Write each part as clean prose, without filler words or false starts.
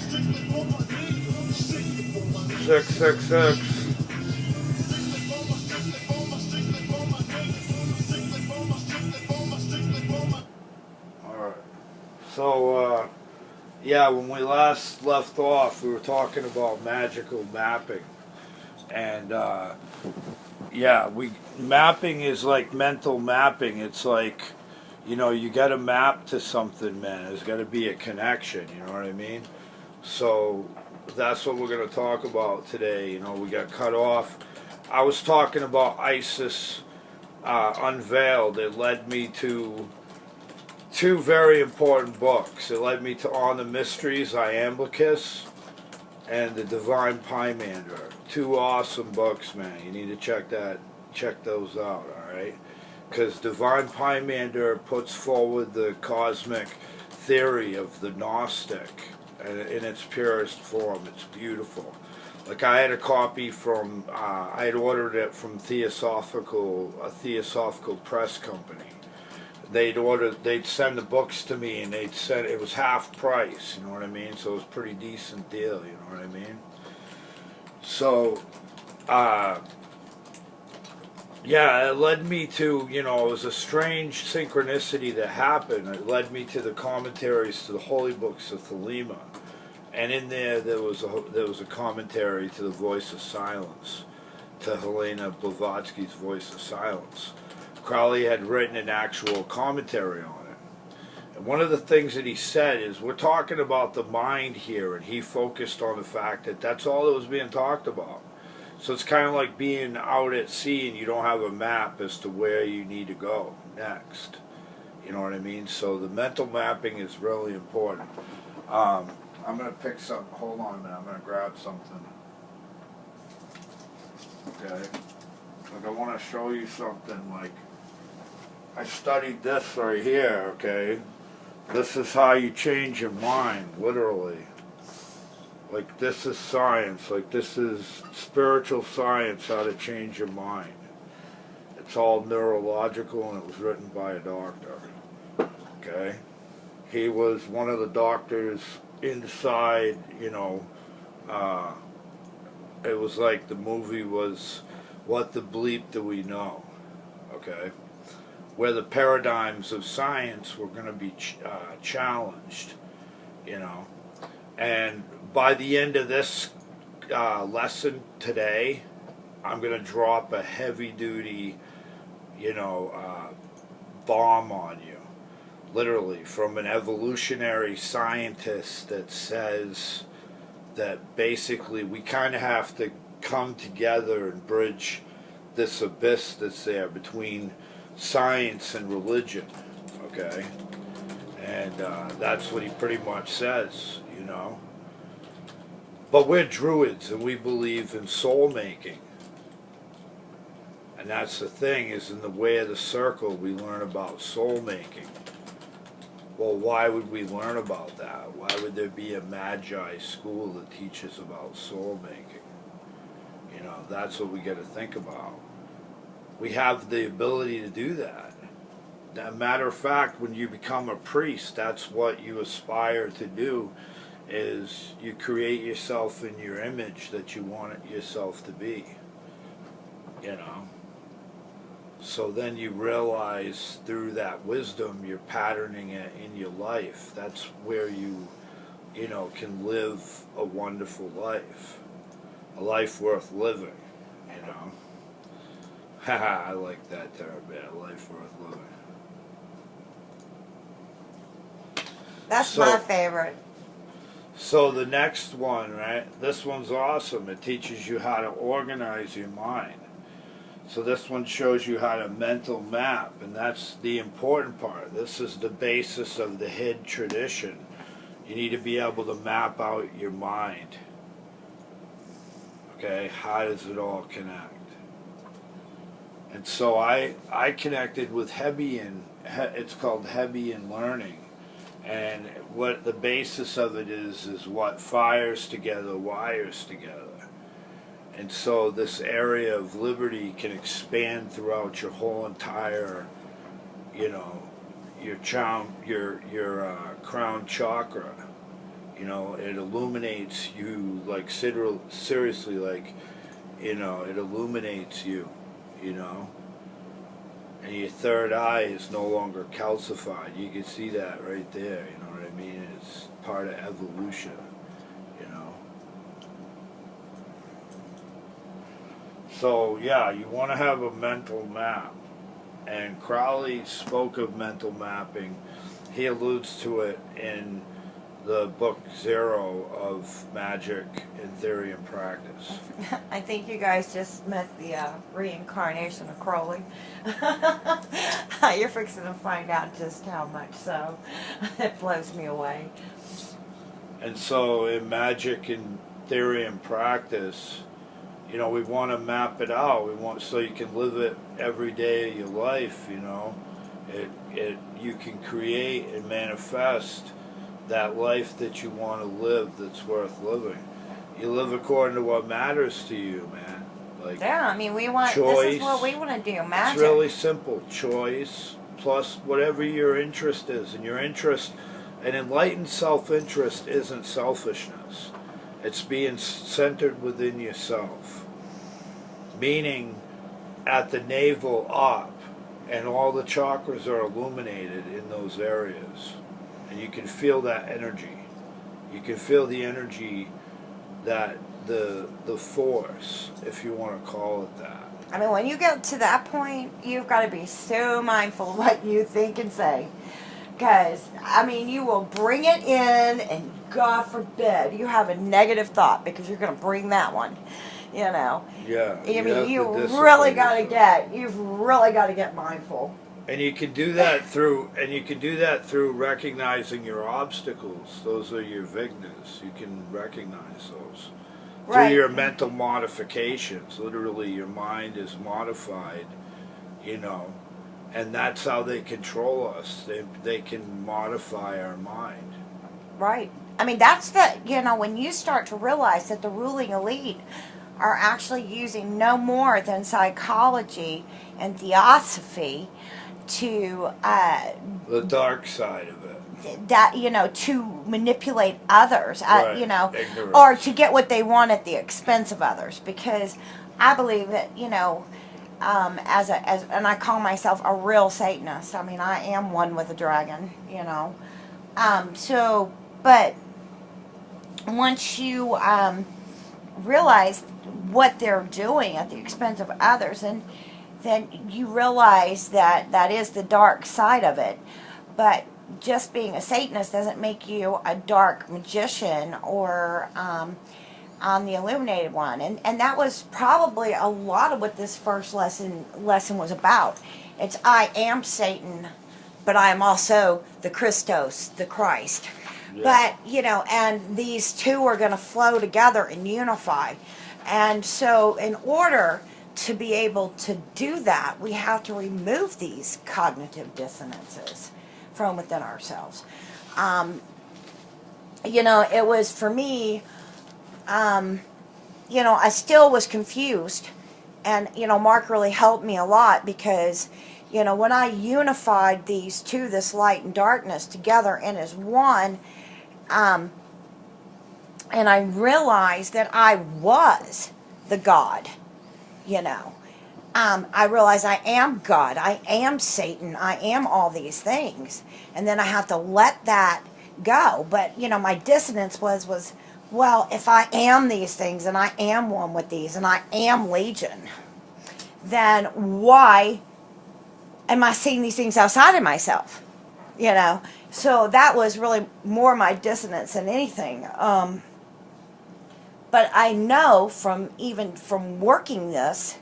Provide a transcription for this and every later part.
666. Alright. So, yeah, when we last left off, we were talking about magical mapping. And, yeah, mapping is like mental mapping. It's like, you know, you got to map to something, man. There's got to be a connection, you know what I mean? So that's what we're going to talk about today. You know, we got cut off. I was talking about ISIS Unveiled. It led me to two very important books. It led me to On the Mysteries, Iamblichus, and The Divine Pymander. Two awesome books, man. You need to check those out, alright? Because Divine Pymander puts forward the cosmic theory of the Gnostic in its purest form. It's beautiful. Like, I had a copy from, I had ordered it from a Theosophical Press Company. They'd send the books to me, and it was half price, you know what I mean? So it was a pretty decent deal, you know what I mean? So, yeah, it led me to, you know, it was a strange synchronicity that happened. It led me to the commentaries to the holy books of Thelema. And in there was a commentary to the Voice of Silence, to Helena Blavatsky's Voice of Silence. Crowley had written an actual commentary on it. And one of the things that he said is, we're talking about the mind here, and he focused on the fact that that's all that was being talked about. So it's kind of like being out at sea and you don't have a map as to where you need to go next. You know what I mean? So the mental mapping is really important. I'm going to pick something. Hold on a minute. I'm going to grab something. Okay. Like, I want to show you something. Like, I studied this right here, okay? This is how you change your mind, literally. Like, this is science. Like, this is spiritual science, how to change your mind. It's all neurological, and it was written by a doctor. Okay? He was one of the doctors inside, you know, it was like the movie was, What the Bleep Do We Know? Okay? Where the paradigms of science were going to be challenged, you know. And by the end of this lesson today, I'm going to drop a heavy-duty, you know, bomb on you. Literally, from an evolutionary scientist that says that basically we kind of have to come together and bridge this abyss that's there between science and religion, okay? And that's what he pretty much says, you know. But we're druids, and we believe in soul making. And that's the thing, is in the way of the circle we learn about soul making. Well, why would we learn about that? Why would there be a magi school that teaches about soul making? You know, that's what we got to think about. We have the ability to do that. As a matter of fact, when you become a priest, that's what you aspire to do, is you create yourself in your image that you want it yourself to be. You know? So then you realize through that wisdom, you're patterning it in your life. That's where you know, can live a wonderful life. A life worth living, you know. Haha, I like that term, man. A life worth living. That's my favorite. So the next one, right? This one's awesome. It teaches you how to organize your mind. So this one shows you how to mental map, and that's the important part. This is the basis of the Hid tradition. You need to be able to map out your mind. Okay, how does it all connect? And so I connected with Hebbian. It's called Hebbian learning. And what the basis of it is what fires together, wires together. And so this area of liberty can expand throughout your whole entire, you know, your crown chakra, You know, it illuminates you, like, seriously, like, you know, it illuminates you, you know. And your third eye is no longer calcified. You can see that right there, you know what I mean? It's part of evolution, you know. So, yeah, you want to have a mental map. And Crowley spoke of mental mapping. He alludes to it in the book Zero of Magic in Theory and Practice. I think you guys just met the reincarnation of Crowley. You're fixing to find out just how much so. It blows me away. And so in Magic in Theory and Practice, you know, we want to map it out. We want so you can live it every day of your life, you know. You can create and manifest that life that you want to live that's worth living. You live according to what matters to you, man. Like, yeah, I mean, we want choice. This is what we want to do. Magic. It's really simple. Choice plus whatever your interest is, and your interest, an enlightened self-interest isn't selfishness. It's being centered within yourself. Meaning, at the navel up, and all the chakras are illuminated in those areas. And you can feel that energy. You can feel the energy, that the force, if you want to call it that. I mean, when you get to that point, you've got to be so mindful of what you think and say. Because, I mean, you will bring it in, and God forbid you have a negative thought, because you're going to bring that one, you know. Yeah. I mean, you've really got to get mindful. And you can do that through recognizing your obstacles. Those are your vignas. You can recognize those. Right. Through your mental modifications. Literally, your mind is modified, you know. And that's how they control us. They can modify our mind. Right. I mean, that's when you start to realize that the ruling elite are actually using no more than psychology and theosophy to the dark side of it, that to manipulate others, right. Ignorance. Or to get what they want at the expense of others. Because I believe that as and I call myself a real Satanist. I mean, I am one with a dragon, but once you realize what they're doing at the expense of others, and then you realize that that is the dark side of it. But just being a Satanist doesn't make you a dark magician or on the illuminated one. And that was probably a lot of what this first lesson was about. It's I am Satan, but I am also the Christos, the Christ. Yeah. But, and these two are going to flow together and unify. And so in order to be able to do that, we have to remove these cognitive dissonances from within ourselves. It was for me, I still was confused. And, Mark really helped me a lot because, when I unified these two, this light and darkness, together and as one, and I realized that I was the God, I realized I am God, I am Satan, I am all these things. And then I have to let that go. But, my dissonance was, well, if I am these things, and I am one with these, and I am Legion, then why am I seeing these things outside of myself? So that was really more my dissonance than anything. But I know from working this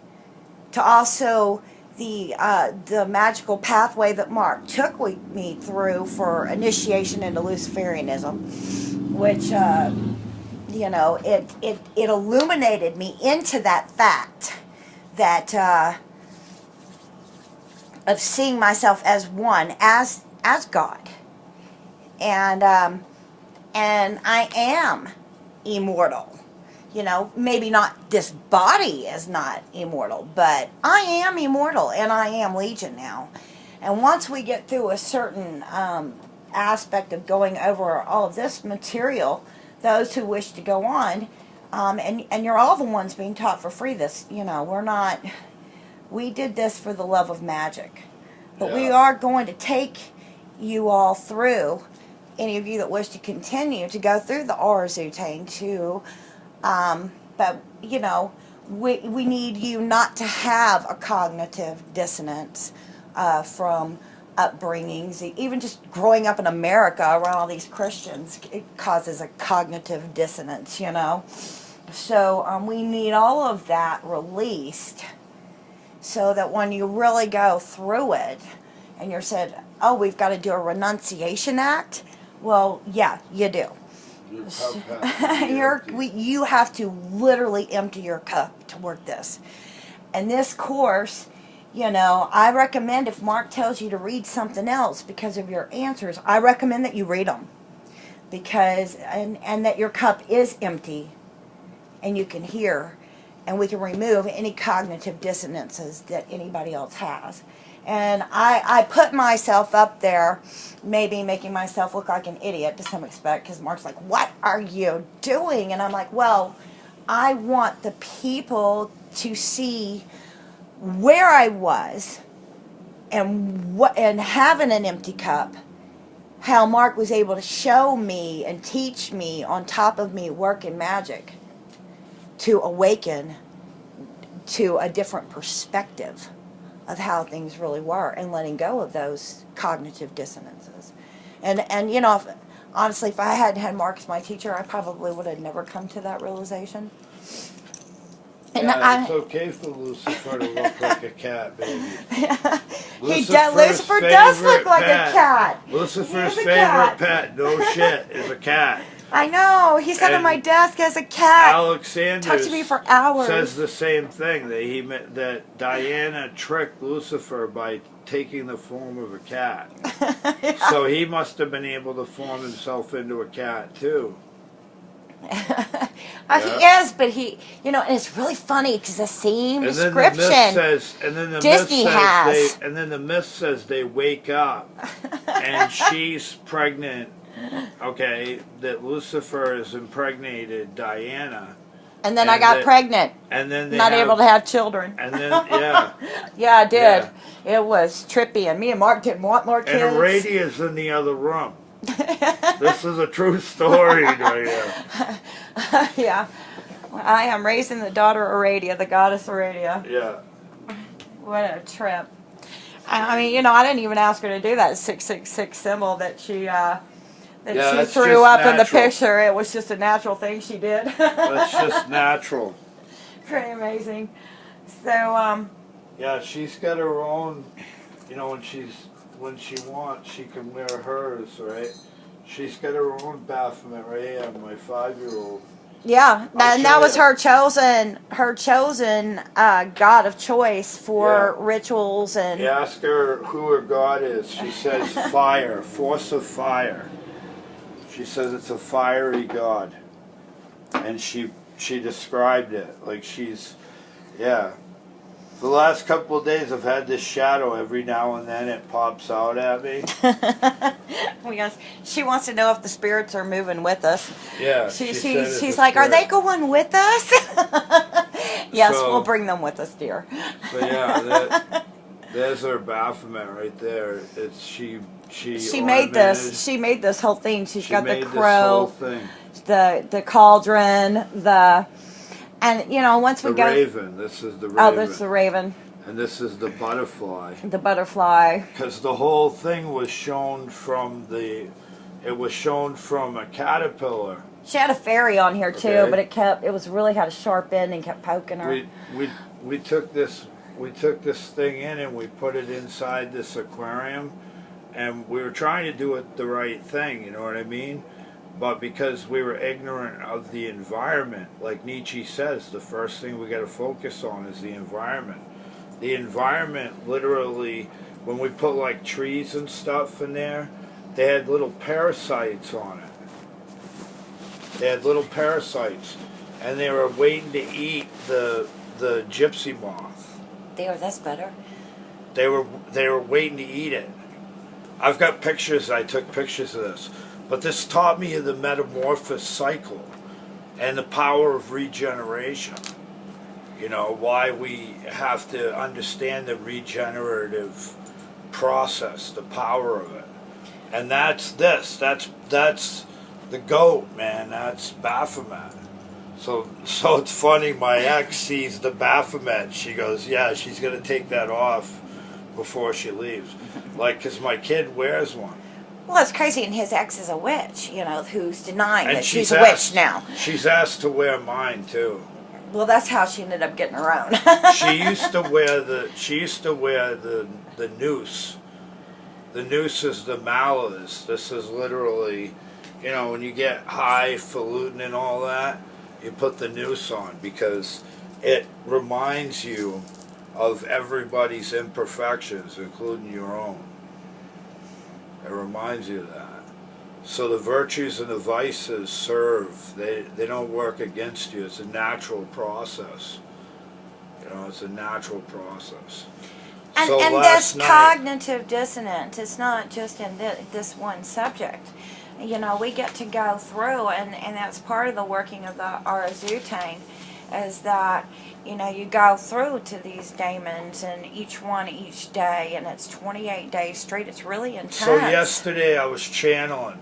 to also the magical pathway that Mark took me through for initiation into Luciferianism, which it illuminated me into that fact that of seeing myself as one, as God, and I am immortal. Maybe not, this body is not immortal, but I am immortal, and I am Legion now. And once we get through a certain aspect of going over all of this material, those who wish to go on, and you're all the ones being taught for free this, we did this for the love of magic. But we are going to take you all through, any of you that wish to continue, to go through the Orazutane too. But, we need you not to have a cognitive dissonance from upbringings. Even just growing up in America around all these Christians, it causes a cognitive dissonance, So we need all of that released so that when you really go through it and you're said, oh, we've got to do a renunciation act, well, yeah, you do. You have to literally empty your cup to work this. And this course, I recommend, if Mark tells you to read something else because of your answers, I recommend that you read them, because and that your cup is empty and you can hear, and we can remove any cognitive dissonances that anybody else has. And I put myself up there, maybe making myself look like an idiot to some extent, because Mark's like, what are you doing? And I'm like, well, I want the people to see where I was and having an empty cup, how Mark was able to show me and teach me on top of me working magic to awaken to a different perspective of how things really were, and letting go of those cognitive dissonances. And honestly, if I hadn't had Mark as my teacher, I probably would have never come to that realization. And it's okay for Lucifer to look like a cat, baby. Lucifer does look like a cat. Lucifer's favorite pet, no shit, is a cat. I know. He sat on my desk as a cat. Alexander talked to me for hours. Says the same thing, that Diana tricked Lucifer by taking the form of a cat. Yeah. So he must have been able to form himself into a cat too. He is, but and it's really funny because the same description Disney has. And then the myth says they wake up and she's pregnant. Okay, that Lucifer has impregnated Diana. And then I got pregnant. And then not able to have children. And then, yeah. Yeah, I did. Yeah. It was trippy, and me and Mark didn't want more kids. And Aradia's in the other room. This is a true story, Diana. Yeah. I am raising the daughter Aradia, the goddess Aradia. Yeah. What a trip. I mean, I didn't even ask her to do that 666 symbol that she threw up natural in the picture. It was just a natural thing she did. That's just natural. Pretty amazing. So, yeah, she's got her own, when she wants, she can wear hers, right? She's got her own Baphomet right here, my 5-year-old. Yeah, and that was her chosen god of choice for rituals. And you ask her who her god is. She says fire, force of fire. She says it's a fiery god, and she described it like she's, For the last couple of days, I've had this shadow every now and then. It pops out at me. She wants to know if the spirits are moving with us. Yeah. She's like, are they going with us? Yes, we'll bring them with us, dear. So yeah, there's her Baphomet right there. She made this. She made this whole thing. She's got the crow, the cauldron, and once we go. The raven. This is the raven. Oh, that's the raven. And this is the butterfly. The butterfly. Because the whole thing was shown from a caterpillar. She had a fairy on here too, but it was really had a sharp end and kept poking her. We took this thing in and we put it inside this aquarium, and we were trying to do it the right thing, you know what I mean? But because we were ignorant of the environment, like Nietzsche says, the first thing we got to focus on is the environment. The environment, literally, when we put like trees and stuff in there, they had little parasites on it. They had little parasites, and they were waiting to eat the gypsy moth. That's better. They were waiting to eat it. I've got pictures. I took pictures of this, but this taught me of the metamorphosis cycle and the power of regeneration. You know, why we have to understand the regenerative process, the power of it. And that's this. That's the goat, man. That's Baphomet. So it's funny. My ex sees the Baphomet. She goes, "Yeah, she's gonna take that off before she leaves." Like, 'cause my kid wears one. Well, it's crazy, and his ex is a witch, you know, who's denying And that she's a witch now. She's asked to wear mine too. Well, that's how she ended up getting her own. She used to wear the noose. The noose is the malleus. This is literally, you know, when you get highfalutin and all that, you put the noose on because it reminds you of everybody's imperfections, including your own. It reminds you of that. So the virtues and the vices serve. They don't work against you. It's a natural process. You know, it's a natural process. And, so and last this night, cognitive dissonance is not just in this one subject. You know, we get to go through, and that's part of the working of the Arzutane, is that, you know, you go through to these daemons, and each one each day, and it's 28 days straight. It's really intense. so yesterday I was channeling,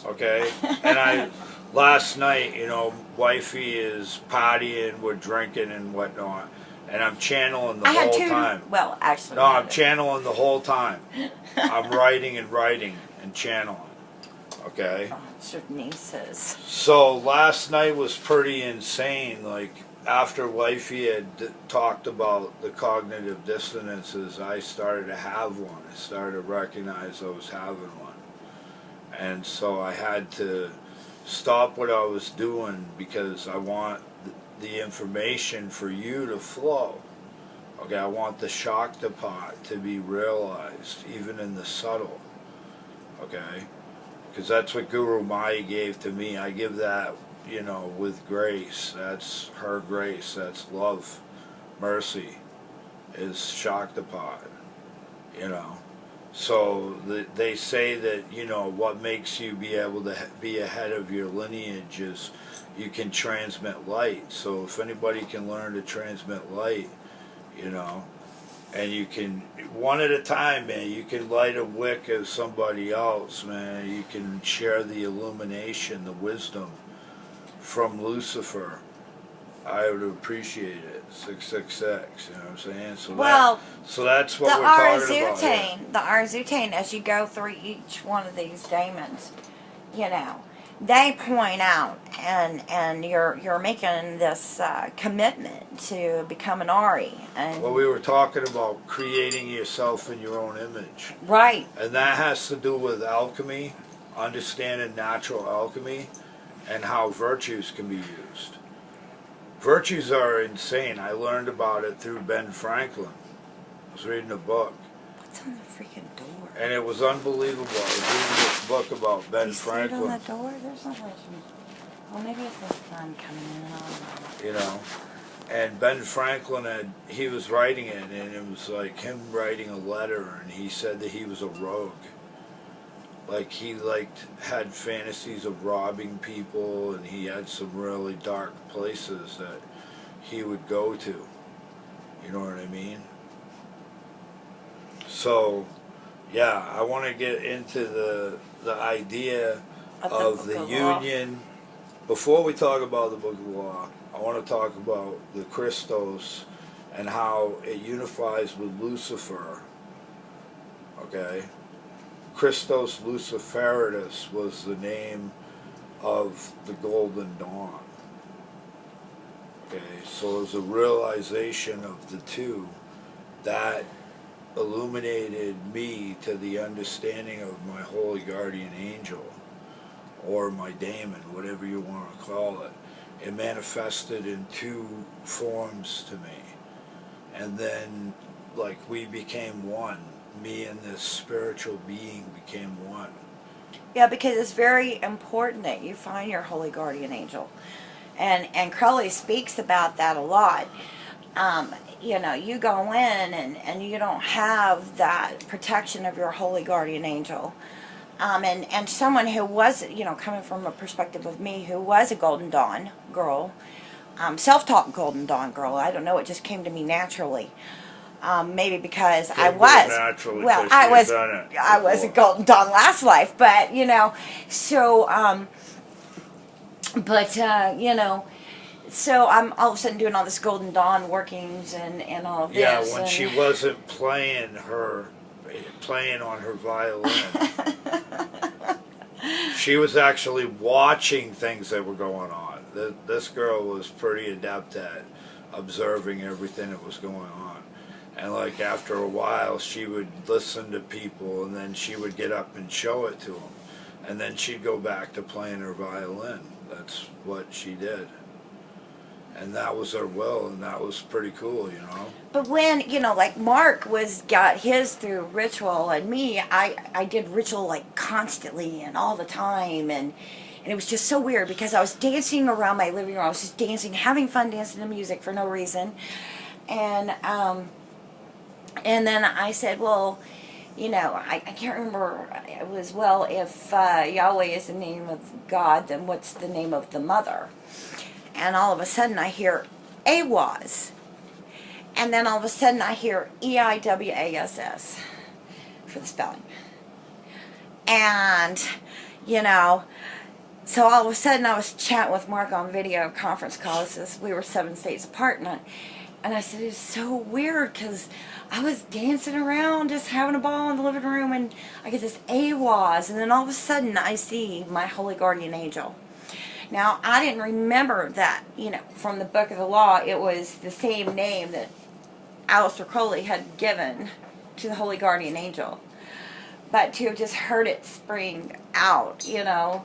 okay? And last night, you know, wifey is partying, we're drinking and whatnot. And I'm channeling the whole time. Well, actually. No, I'm channeling the whole time. I'm writing and channeling. Okay? Oh, it's your nieces. So last night was pretty insane. Like, after wifey had talked about the cognitive dissonances, I started to have one. I started to recognize I was having one. And so I had to stop what I was doing because I want the information for you to flow. Okay, I want the Shakti part to be realized, even in the subtle. Okay? Because that's what Guru Maya gave to me. I give that, you know, with grace. That's her grace. That's love. Mercy is Shaktipat, you know. So they say that, you know, what makes you be able to be ahead of your lineage is you can transmit light. So if anybody can learn to transmit light, you know, and you can, one at a time, man, you can light a wick of somebody else, man. You can share the illumination, the wisdom from Lucifer. I would appreciate it. 666, you know what I'm saying? So well, that's what we're talking about here. The Arzutane, as you go through each one of these daemons, you know, they point out, and you're making this commitment to become an Ari. And well, we were talking about creating yourself in your own image. Right. And that has to do with alchemy, understanding natural alchemy, and how virtues can be used. Virtues are insane. I learned about it through Ben Franklin. I was reading a book. What's on the freaking door? And it was unbelievable. I was reading this book about Ben Franklin. On the door? There's no question. Well, maybe it's the sun coming in. I don't know. You know, and Ben Franklin he was writing it, and it was like him writing a letter, and he said that he was a rogue. Like, he had fantasies of robbing people, and he had some really dark places that he would go to. You know what I mean? So, yeah, I want to get into the idea of the union. Before we talk about the Book of Law, I want to talk about the Christos and how it unifies with Lucifer. Okay? Christos Luciferitas was the name of the Golden Dawn. Okay, so it was a realization of the two that illuminated me to the understanding of my holy guardian angel, or my daemon, whatever you want to call it. It manifested in two forms to me. And then, like, we became one. Me and this spiritual being became one. Yeah, because it's very important that you find your holy guardian angel. And Crowley speaks about that a lot. you know, you go in and you don't have that protection of your holy guardian angel. And someone who was, you know, coming from a perspective of me who was a Golden Dawn girl, self-taught Golden Dawn girl, I don't know, it just came to me naturally. Maybe because I was, well, I was a Golden Dawn last life, but, you know, so, you know, so I'm all of a sudden doing all this Golden Dawn workings and all of this. Yeah, when she wasn't playing on her violin. She was actually watching things that were going on. This girl was pretty adept at observing everything that was going on. And like after a while, she would listen to people, and then she would get up and show it to them. And then she'd go back to playing her violin. That's what she did. And that was her will, and that was pretty cool, you know. But when, you know, like Mark got his through ritual, and me, I did ritual like constantly and all the time, and it was just so weird because I was dancing around my living room. I was just dancing, having fun dancing to music for no reason, and then I said, well, you know, I can't remember. It was, well, if Yahweh is the name of God, then what's the name of the mother? And all of a sudden I hear AWAS. And then all of a sudden I hear EIWASS for the spelling. And, you know, so all of a sudden I was chatting with Mark on video conference calls. We were 7 states apart. And I said, it's so weird because I was dancing around just having a ball in the living room. And I get this AWAS. And then all of a sudden I see my holy guardian angel. Now, I didn't remember that, you know, from the Book of the Law, it was the same name that Aleister Crowley had given to the Holy Guardian Angel. But to have just heard it spring out, you know,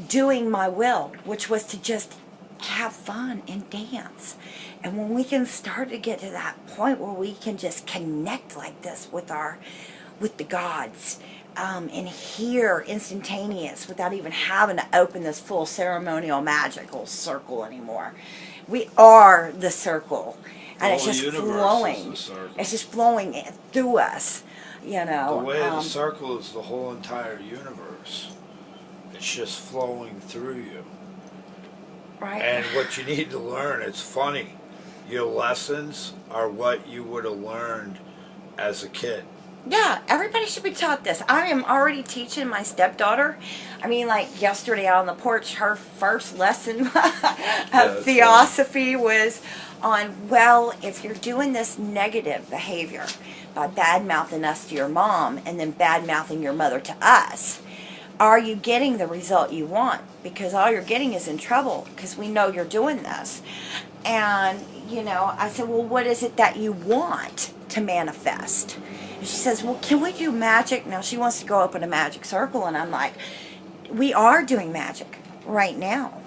doing my will, which was to just have fun and dance. And when we can start to get to that point where we can just connect like this with the gods, and hear instantaneous without even having to open this full ceremonial magical circle anymore. We are the circle, and it's just flowing. It's just flowing through us, you know. The way of the circle is the whole entire universe. It's just flowing through you. Right. And what you need to learn, it's funny, your lessons are what you would have learned as a kid. Yeah, everybody should be taught this. I am already teaching my stepdaughter. I mean, like yesterday out on the porch, her first lesson of theosophy was on, well, if you're doing this negative behavior by bad-mouthing us to your mom and then bad-mouthing your mother to us, are you getting the result you want? Because all you're getting is in trouble because we know you're doing this. And, you know, I said, well, what is it that you want to manifest? And she says, well, can we do magic? Now she wants to go open a magic circle. And I'm like, we are doing magic right now.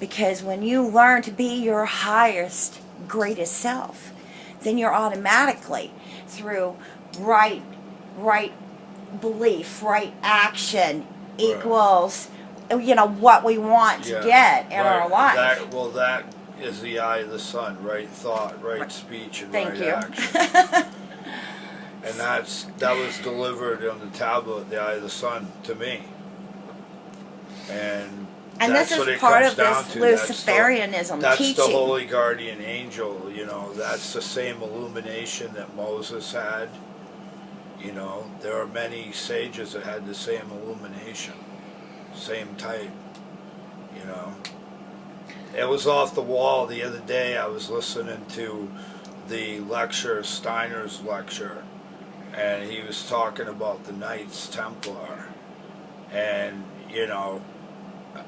Because when you learn to be your highest, greatest self, then you're automatically through right belief, right action equals, you know, what we want to get in our life. That is the eye of the sun, right thought, right speech, and right action. And that was delivered on the tablet, the eye of the sun, to me. And this is part of this Luciferianism that's teaching. That's the holy guardian angel, you know. That's the same illumination that Moses had. You know, there are many sages that had the same illumination, same type, you know. It was off the wall the other day. I was listening to the lecture, Steiner's lecture, and he was talking about the Knights Templar. And, you know,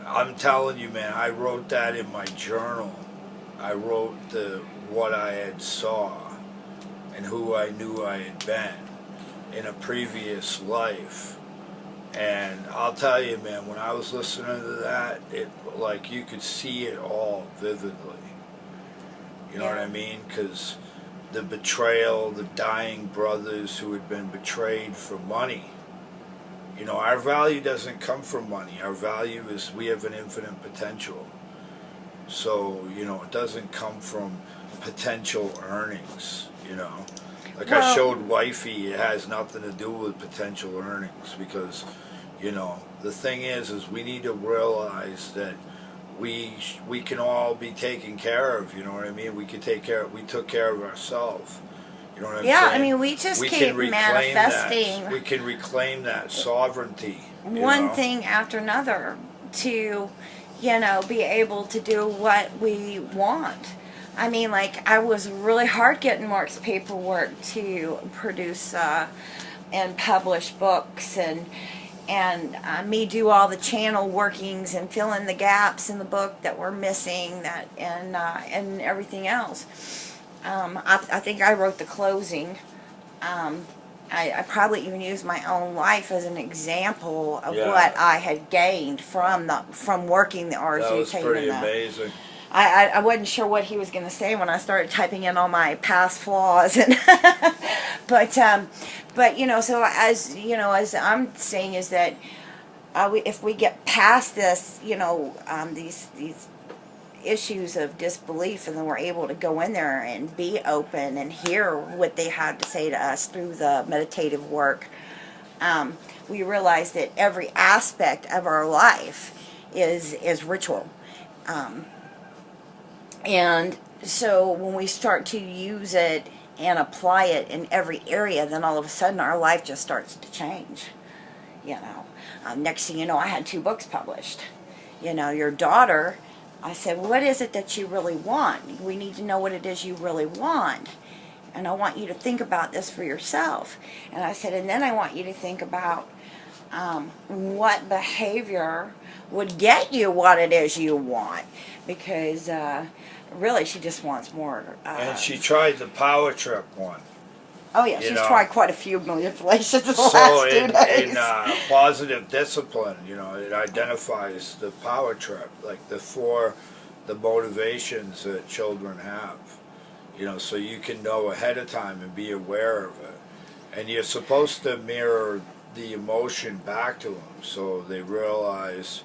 I'm telling you, man, I wrote that in my journal. I wrote what I had saw and who I knew I had been in a previous life. And I'll tell you, man, when I was listening to that, it, like, you could see it all vividly. You know what I mean? Because the betrayal, the dying brothers who had been betrayed for money. You know, our value doesn't come from money. Our value is we have an infinite potential. So, you know, it doesn't come from potential earnings, you know. Like I Well, showed wifey, it has nothing to do with potential earnings because, you know, the thing is we need to realize that we can all be taken care of. You know what I mean? We took care of ourselves. You know what I'm yeah, I saying? mean, we just We keep can reclaim manifesting that. We can reclaim that sovereignty. one thing after another to, be able to do what we want. I mean, like, I was really hard getting Mark's paperwork to produce and publish books, and me do all the channel workings and fill in the gaps in the book that were missing, and everything else. I think I wrote the closing. I probably even used my own life as an example of what I had gained from working the RZ. That was pretty amazing. I wasn't sure what he was going to say when I started typing in all my past flaws, and but so as I'm saying is that if we get past this, these issues of disbelief, and then we're able to go in there and be open and hear what they have to say to us through the meditative work, we realize that every aspect of our life is ritual. And so when we start to use it and apply it in every area, then all of a sudden our life just starts to change. Next thing you know, I had 2 books published. Your daughter, I said, what is it that you really want? We need to know what it is you really want. And I want you to think about this for yourself. And I said, and then I want you to think about what behavior would get you what it is you want. Because really, she just wants more. And she tried the power trip one. Oh yeah, she's tried quite a few manipulations in the last 2 days. In positive discipline, it identifies the power trip, like the motivations that children have. So you can know ahead of time and be aware of it. And you're supposed to mirror the emotion back to them so they realize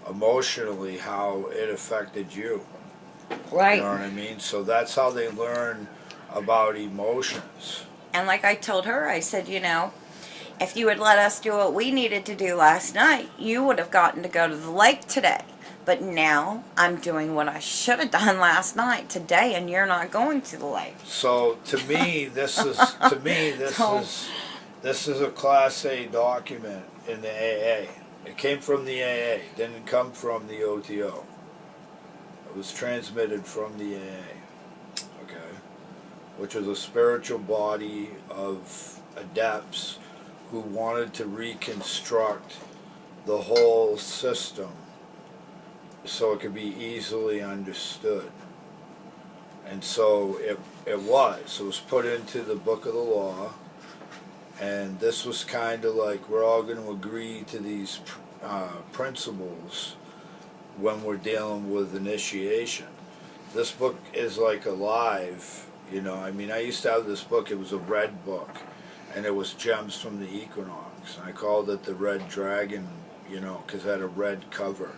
emotionally how it affected you. Right. You know what I mean? So that's how they learn about emotions. And like I told her, I said, if you had let us do what we needed to do last night, you would have gotten to go to the lake today. But now I'm doing what I should have done last night today, and you're not going to the lake. So to me, this is a Class A document in the AA. It came from the AA. It didn't come from the OTO. It was transmitted from the AA. Okay, which was a spiritual body of adepts who wanted to reconstruct the whole system so it could be easily understood. And so it was put into the Book of the Law, and this was kind of like we're all going to agree to these principles when we're dealing with initiation. This book is like alive, I mean, I used to have this book. It was a red book, and it was Gems from the Equinox. I called it the Red Dragon, because it had a red cover.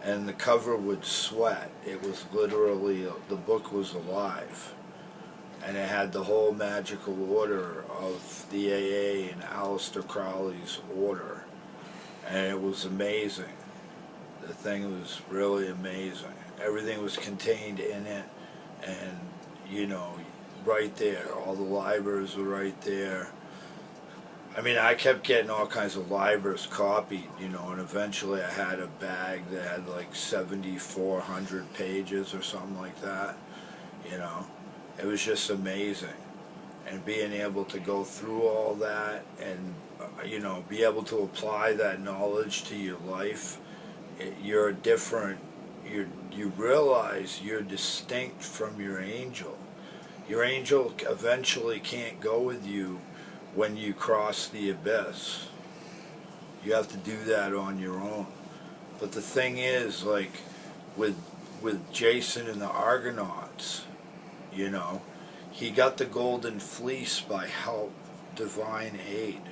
And the cover would sweat. It was literally, the book was alive. And it had the whole magical order of the AA and Aleister Crowley's order. And it was amazing. The thing was really amazing. Everything was contained in it. And, right there. All the libraries were right there. I mean, I kept getting all kinds of libraries copied, and eventually I had a bag that had like 7,400 pages or something like that, It was just amazing. And being able to go through all that and, be able to apply that knowledge to your life, you're different, you realize you're distinct from your angel. Your angel eventually can't go with you when you cross the abyss. You have to do that on your own. But the thing is, like with Jason and the Argonauts, he got the golden fleece by help, divine aid.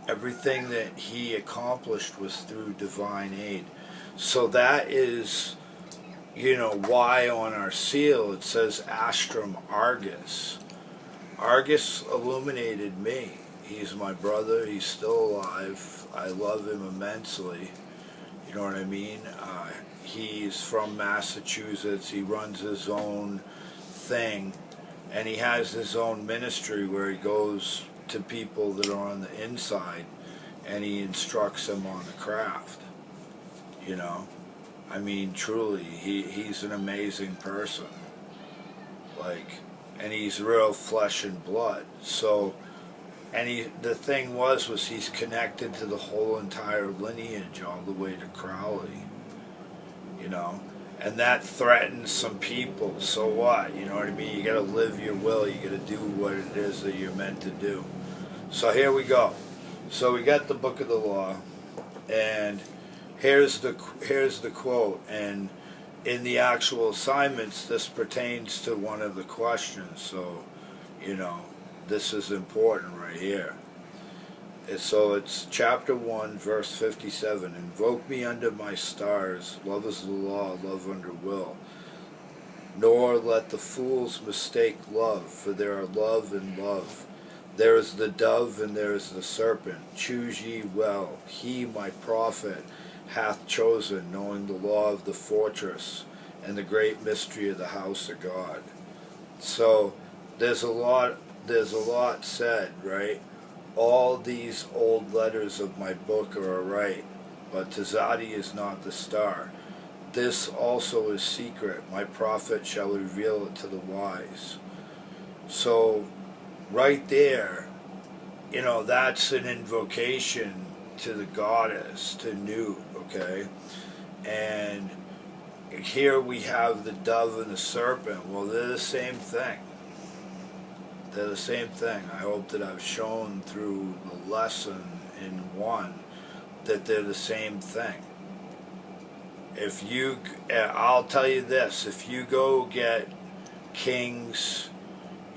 Everything that he accomplished was through divine aid. So that is you know, why on our seal it says Astrum Argus. Argus illuminated me. He's my brother. He's still alive. I love him immensely. You know what I mean? He's from Massachusetts. He runs his own thing. And he has his own ministry where he goes to people that are on the inside and he instructs them on the craft. You know? I mean, truly, he's an amazing person. Like, and he's real flesh and blood. So, and the thing was he's connected to the whole entire lineage all the way to Crowley. You know? And that threatens some people. So what? You know what I mean? You gotta live your will. You gotta do what it is that you're meant to do. So here we go. So we got the Book of the Law, and here's the quote. And in the actual assignments, this pertains to one of the questions. So, you know, this is important right here. So it's chapter 1, verse 57. Invoke me under my stars. Love is the law, love under will. Nor let the fools mistake love, for there are love and love. There is the dove and there is the serpent. Choose ye well. He, my prophet, hath chosen, knowing the law of the fortress and the great mystery of the house of God. So there's a lot said, right? All these old letters of my book are right, but Tazadi is not the star. This also is secret. My prophet shall reveal it to the wise. So, right there, you know, that's an invocation to the goddess, to Nu, okay? And here we have the dove and the serpent. Well, they're the same thing. They're the same thing. I hope that I've shown through the lesson in 1 that they're the same thing. If you, I'll tell you this, if you go get King's,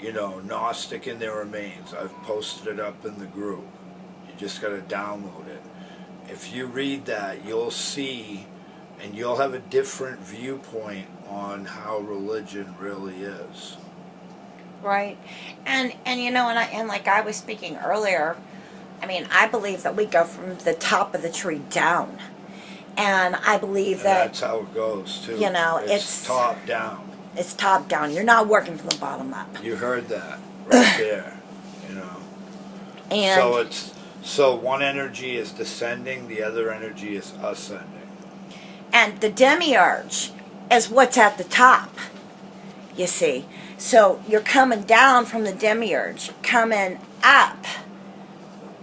you know, Gnostic in Their Remains, I've posted it up in the group. You just got to download it. If you read that, you'll see, and you'll have a different viewpoint on how religion really is. Right. And you know, and like I was speaking earlier, I mean, I believe that we go from the top of the tree down. And I believe that that's how it goes too. You know, it's top down. It's top down. You're not working from the bottom up. You heard that right there, you know. And so one energy is descending, the other energy is ascending. And the demiurge is what's at the top. You see. So you're coming down from the demiurge, coming up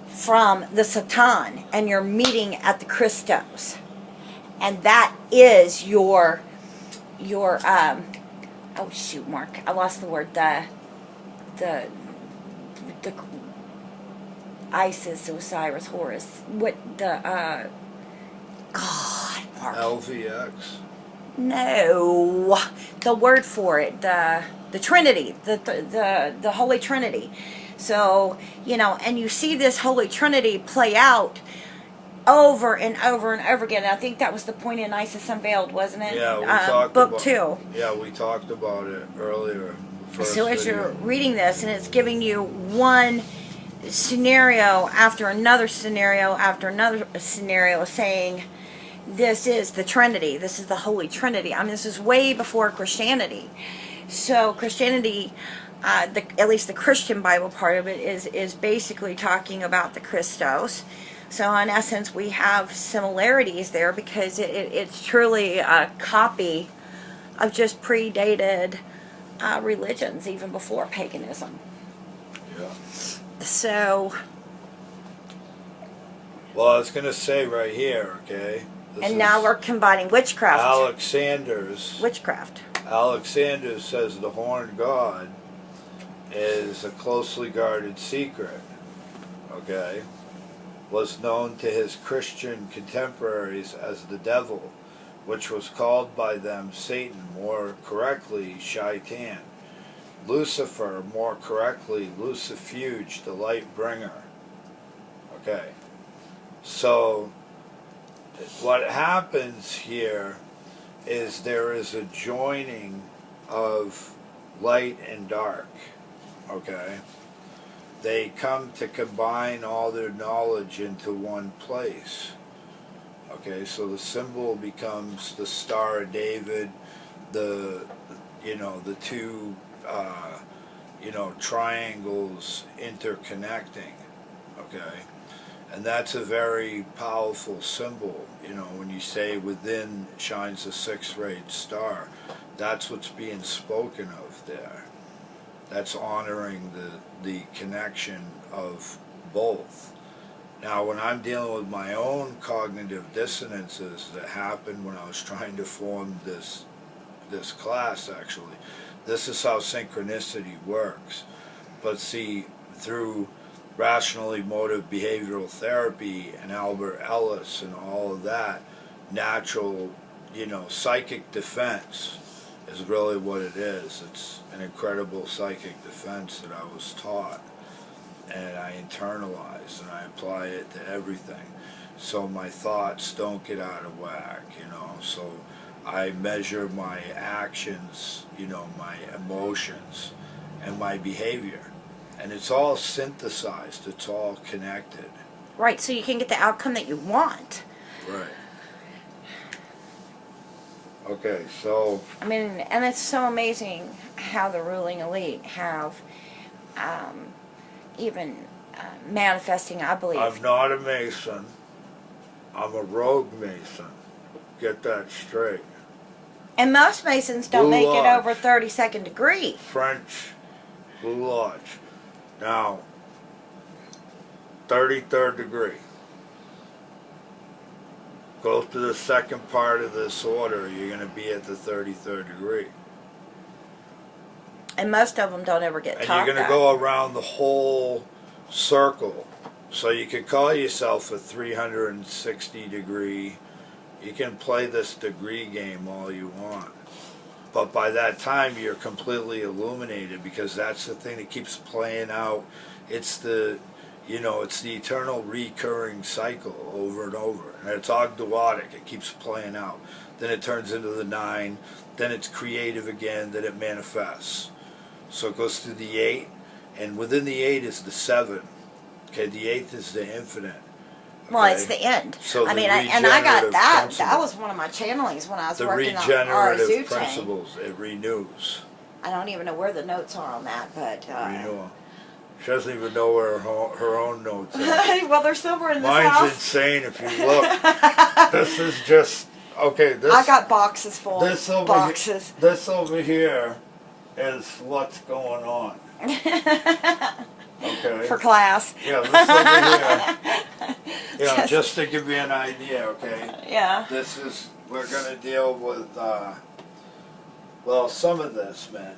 from the Satan, and you're meeting at the Christos. And that is your oh shoot, Mark, I lost the word, the Isis, Osiris, Horus, what the God, Mark. LVX. No, the word for it, the Trinity, the Holy Trinity. So, you know, and you see this Holy Trinity play out over and over and over again. I think that was the point in Isis Unveiled, wasn't it? Yeah, we talked book about 2. Yeah, we talked about it earlier. So as you're reading this, and it's giving you one scenario after another scenario after another scenario, saying this is the Trinity, this is the Holy Trinity. I mean, this is way before Christianity. So Christianity, at least the Christian Bible part of it, is basically talking about the Christos. So in essence, we have similarities there because it's truly a copy of just predated religions, even before paganism. Yeah. So. Well, I was going to say right here, okay? And now we're combining witchcraft. Witchcraft. Alexander says the horned god is a closely guarded secret, okay? Was known to his Christian contemporaries as the devil, which was called by them Satan, more correctly Shaitan. Lucifer, more correctly Lucifuge, the light bringer. Okay, so what happens here is there is a joining of light and dark. Okay? They come to combine all their knowledge into one place. Okay, so the symbol becomes the Star of David, the two triangles interconnecting. Okay, and that's a very powerful symbol. When you say within shines a six-rayed star, that's what's being spoken of there. That's honoring the connection of both. Now, when I'm dealing with my own cognitive dissonances that happened when I was trying to form this class, actually, this is how synchronicity works. But see, through rational emotive behavioral therapy and Albert Ellis and all of that, natural, psychic defense is really what it is. It's an incredible psychic defense that I was taught, and I internalize and I apply it to everything. So my thoughts don't get out of whack, so I measure my actions, my emotions and my behavior. And it's all synthesized, it's all connected. Right, so you can get the outcome that you want. Right. Okay, so... I mean, and it's so amazing how the ruling elite have even manifesting, I believe. I'm not a Mason. I'm a rogue Mason. Get that straight. And most Masons don't Blue make Lodge. it over 32nd degree. French Blue Lodge. Now, 33rd degree. Go to the second part of this order, you're going to be at the 33rd degree. And most of them don't ever get And taught you're going that. to go around the whole circle. So you could call yourself a 360 degree. You can play this degree game all you want. But by that time, you're completely illuminated, because that's the thing that keeps playing out. It's the eternal recurring cycle over and over. And it's Ogdoadic. It keeps playing out. Then it turns into the 9. Then it's creative again. Then it manifests. So it goes through the 8. And within the 8 is the 7. Okay, the 8th is the infinite. Okay? Well, it's the end. So I the mean, and I got regenerative that. principle. That was one of my channelings when I was The working on regenerative RSU principles, it renews. I don't even know where the notes are on that, but... Renewal. She doesn't even know where her own notes are. well, they're somewhere in this Mine's house. insane if you look. This is just... Okay, this... I got boxes full this of over boxes. This over here is what's going on. Okay. For class. Yeah, this over here. Yeah, just to give you an idea, okay? Yeah. This is... We're going to deal with... well, some of this, man.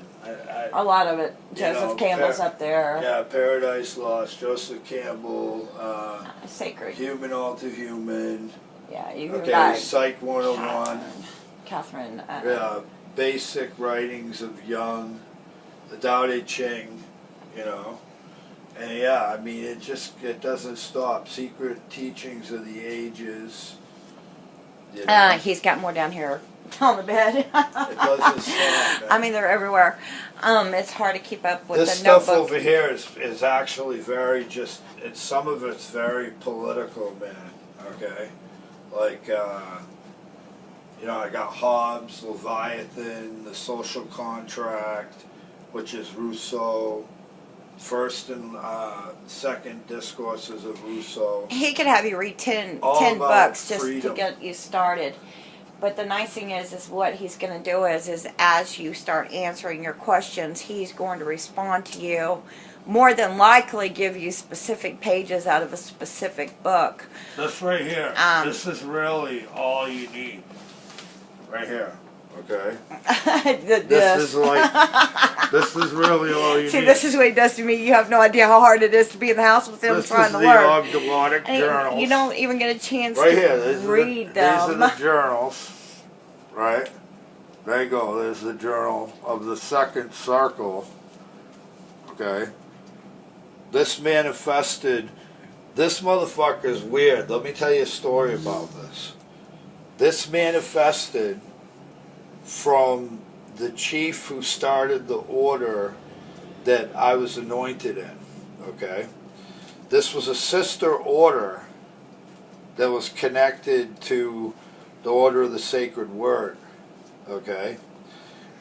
A lot of it. Joseph Campbell's up there. Yeah, Paradise Lost, Joseph Campbell, Sacred. Human All Too Human. Yeah, you Okay, got Psych 101. Catherine. Yeah, Basic Writings of Jung, the Tao Te Ching, And yeah, I mean, it doesn't stop. Secret Teachings of the Ages. He's got more down here on the bed. It doesn't stop, man. I mean, they're everywhere. It's hard to keep up with This the stuff notebook. over here is actually very some of it's very political, man, okay? Like, I got Hobbes, Leviathan, The Social Contract, which is Rousseau, first and second discourses of Rousseau. He could have you read 10 All books about just freedom. to get you started. But the nice thing is what he's going to do is as you start answering your questions, he's going to respond to you, more than likely give you specific pages out of a specific book. This right here, this is really all you need. Right here, okay? This is really all you See, need. this is what he does to me. You have no idea how hard it is to be in the house with him This trying is to the learn. Ogdoadic journals. You don't even get a chance Right to here, read these them. are the journals, right? There you go. There's the journal of the second circle. Okay. This manifested. This motherfucker is weird. Let me tell you a story about this. This manifested from the chief who started the order that I was anointed in. Okay? This was a sister order that was connected to the Order of the Sacred Word. Okay?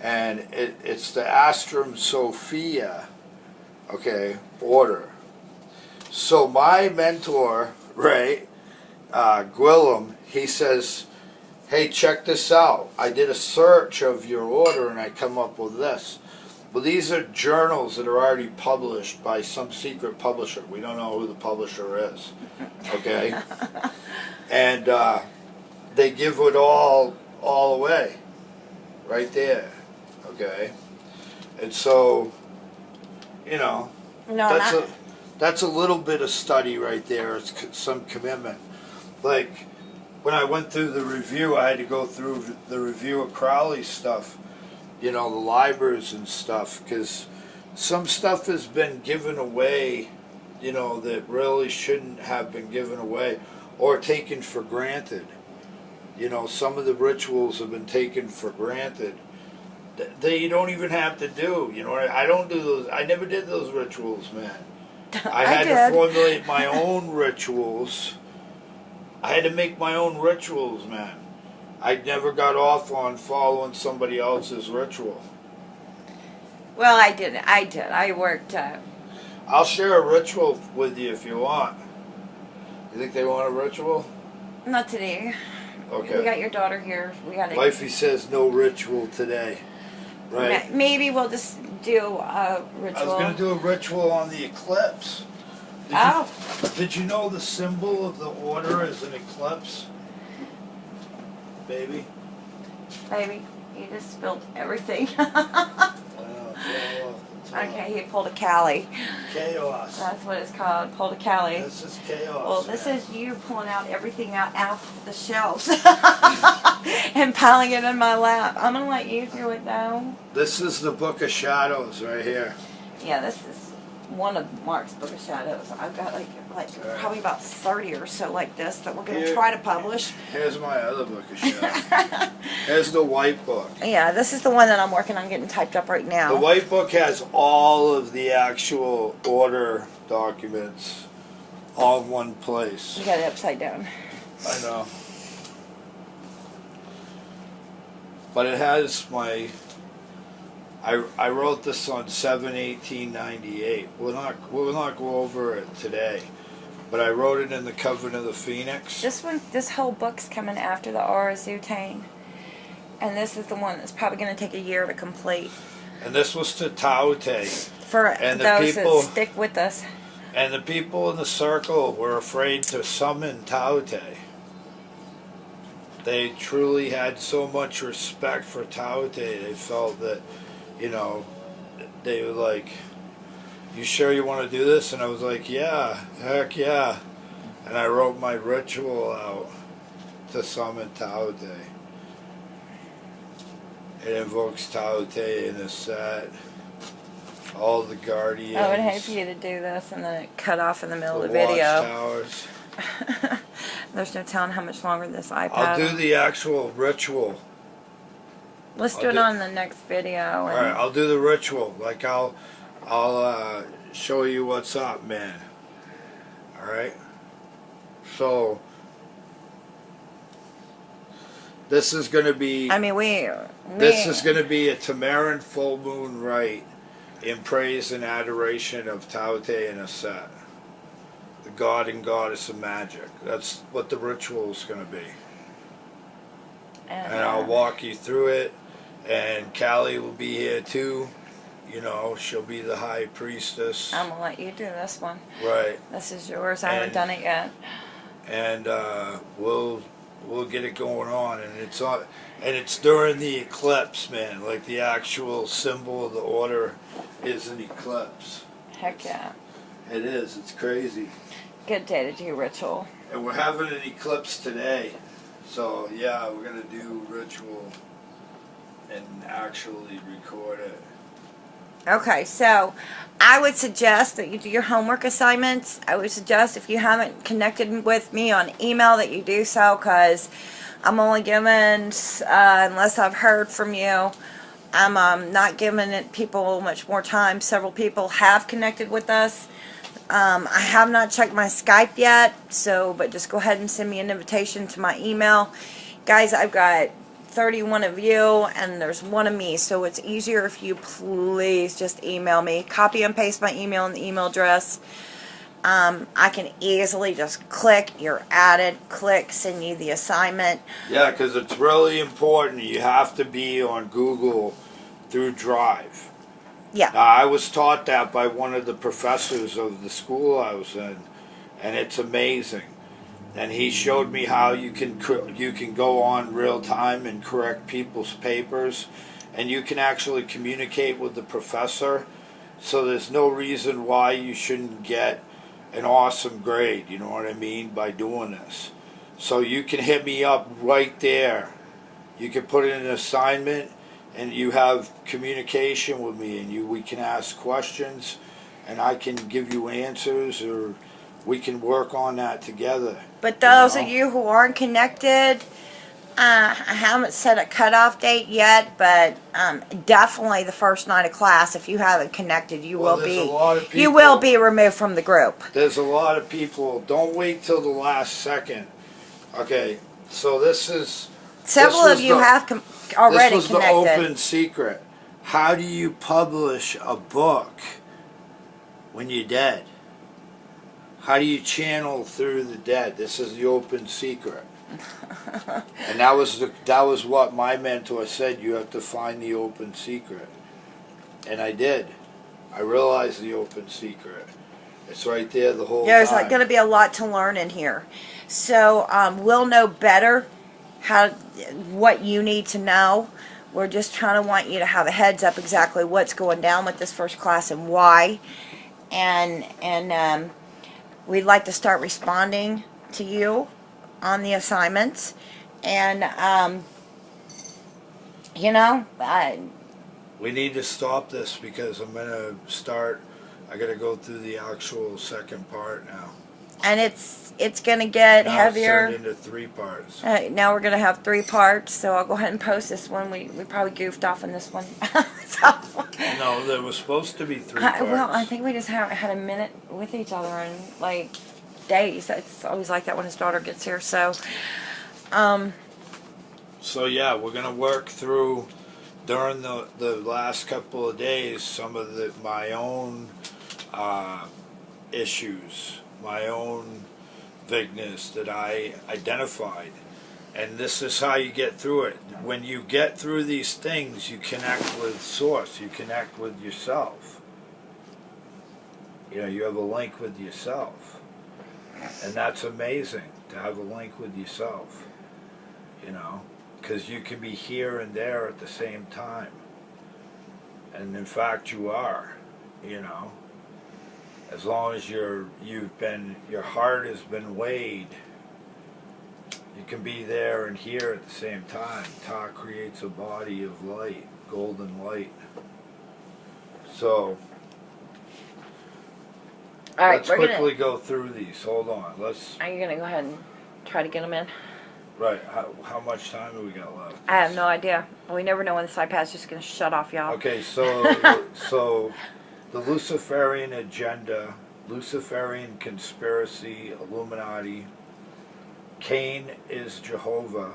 And it's the Astrum Sophia, okay, order. So my mentor, right, Gwillem, he says, hey, check this out. I did a search of your order and I come up with this. Well, these are journals that are already published by some secret publisher. We don't know who the publisher is, okay? And they give it all away, right there, okay? And so, you know, No, that's a little bit of study right there. It's some commitment. Like, when I went through the review, I had to go through the review of Crowley's stuff, you know, the libraries and stuff, because some stuff has been given away, you know, that really shouldn't have been given away or taken for granted. You know, some of the rituals have been taken for granted that you don't even have to do. You know, I don't do those. I never did those rituals, man. I had to formulate my own rituals. I had to make my own rituals, man. I never got off on following somebody else's ritual. well, I did. I worked. I'll share a ritual with you if you want. You think they want a ritual? Not today. Okay. We got your daughter here. We got. Wifey says no ritual today. Right. Maybe we'll just do a ritual. I was going to do a ritual on the eclipse. Did you know the symbol of the order is an eclipse? Baby? Baby, you just spilled everything. Well, Okay, he pulled a Cali. chaos. That's what it's called, pulled a Cali. This is chaos. Well, this man. is you pulling out everything out off the shelves and piling it in my lap. I'm going to let you do it, though. This is the Book of Shadows right here. Yeah, this is one of Mark's Book of Shadows. I've got like probably about 30 or so like this that we're going to try to publish. Here's my other Book of Shadows. Here's the white book. Yeah, this is the one that I'm working on getting typed up right now. The white book has all of the actual order documents all in one place. You got it upside down. I know. But it has my... I wrote this on 7/18/98. We'll not go over it today, but I wrote it in the Coven of the Phoenix. This whole book's coming after the Aura Zutane, and this is the one that's probably going to take a year to complete. And this was to Taote. For and those people, that stick with us. And the people in the circle were afraid to summon Taote. They truly had so much respect for Taote. They felt that, you know, they were like, you sure you want to do this? And I was like, yeah, heck yeah. And I wrote my ritual out to summon Taote. It invokes Taote in a set. All the guardians. I would hate for you to do this and then it cut off in the middle of the video. Watchtowers. There's no telling how much longer this iPad. I'll do the actual ritual. Let's do it on the next video. All right, I'll do the ritual. Like I'll show you what's up, man. All right. So this is going to be. I mean, This is going to be a Tamaran full moon rite in praise and adoration of Taote and Aset, the god and goddess of magic. That's what the ritual is going to be. And I'll walk you through it. And Callie will be here too. You know, she'll be the high priestess. I'm going to let you do this one. Right. This is yours. I haven't done it yet. And we'll get it going on. And it's during the eclipse, man. Like the actual symbol of the order is an eclipse. Heck yeah. It is. It's crazy. Good day to do ritual. And we're having an eclipse today. So, yeah, we're going to do ritual and actually record it. Okay, so I would suggest that you do your homework assignments. I would suggest if you haven't connected with me on email that you do so, because I'm only giving, unless I've heard from you, I'm not giving it people much more time. Several people have connected with us. I have not checked my Skype yet, so, but just go ahead and send me an invitation to my email. Guys, I've got 31 of you, and there's one of me, so it's easier if you please just email me. Copy and paste my email in the email address. I can easily just click, you're added, click, send you the assignment. Yeah, because it's really important. You have to be on Google through Drive. Yeah. Now, I was taught that by one of the professors of the school I was in, and it's amazing. And he showed me how you can go on real time and correct people's papers, and you can actually communicate with the professor. So there's no reason why you shouldn't get an awesome grade. You know what I mean, by doing this. So you can hit me up right there. You can put in an assignment, and you have communication with me, and we can ask questions, and I can give you answers, or we can work on that together. But those of you who aren't connected, I haven't set a cutoff date yet, but definitely the first night of class, if you haven't connected, you will be removed from the group. There's a lot of people. Don't wait till the last second. Okay, so this is... Several of you have already connected. This was the open secret. How do you publish a book when you're dead? How do you channel through the dead? This is the open secret. And that was what my mentor said. You have to find the open secret. And I did. I realized the open secret. It's right there the whole time. There's going to be a lot to learn in here. So we'll know better what you need to know. We're just trying to want you to have a heads up exactly what's going down with this first class and why. And we'd like to start responding to you on the assignments. And, we need to stop this because I'm going to I got to go through the actual second part now. And it's going to get heavier. It's turned into 3 parts. Now we're going to have 3 parts, so I'll go ahead and post this one. We probably goofed off on this one. So, no, there was supposed to be 3 parts. Well, I think we just haven't had a minute with each other in, like, days. It's always like that when his daughter gets here, so... So, yeah, we're going to work through, during the last couple of days, some of my own issues, my own vagueness that I identified. And this is how you get through it. When you get through these things, you connect with Source. You connect with yourself. You have a link with yourself. And that's amazing, to have a link with yourself. Because you can be here and there at the same time. And in fact, you are, As long as your heart has been weighed, you can be there and here at the same time. Ta creates a body of light, golden light. So, all right, let's quickly go through these. Hold on. Are you going to go ahead and try to get them in? Right. How much time have we got left? I have no idea. We never know when this iPad's just going to shut off, y'all. Okay, so the Luciferian agenda, Luciferian conspiracy, Illuminati, Cain is Jehovah, ?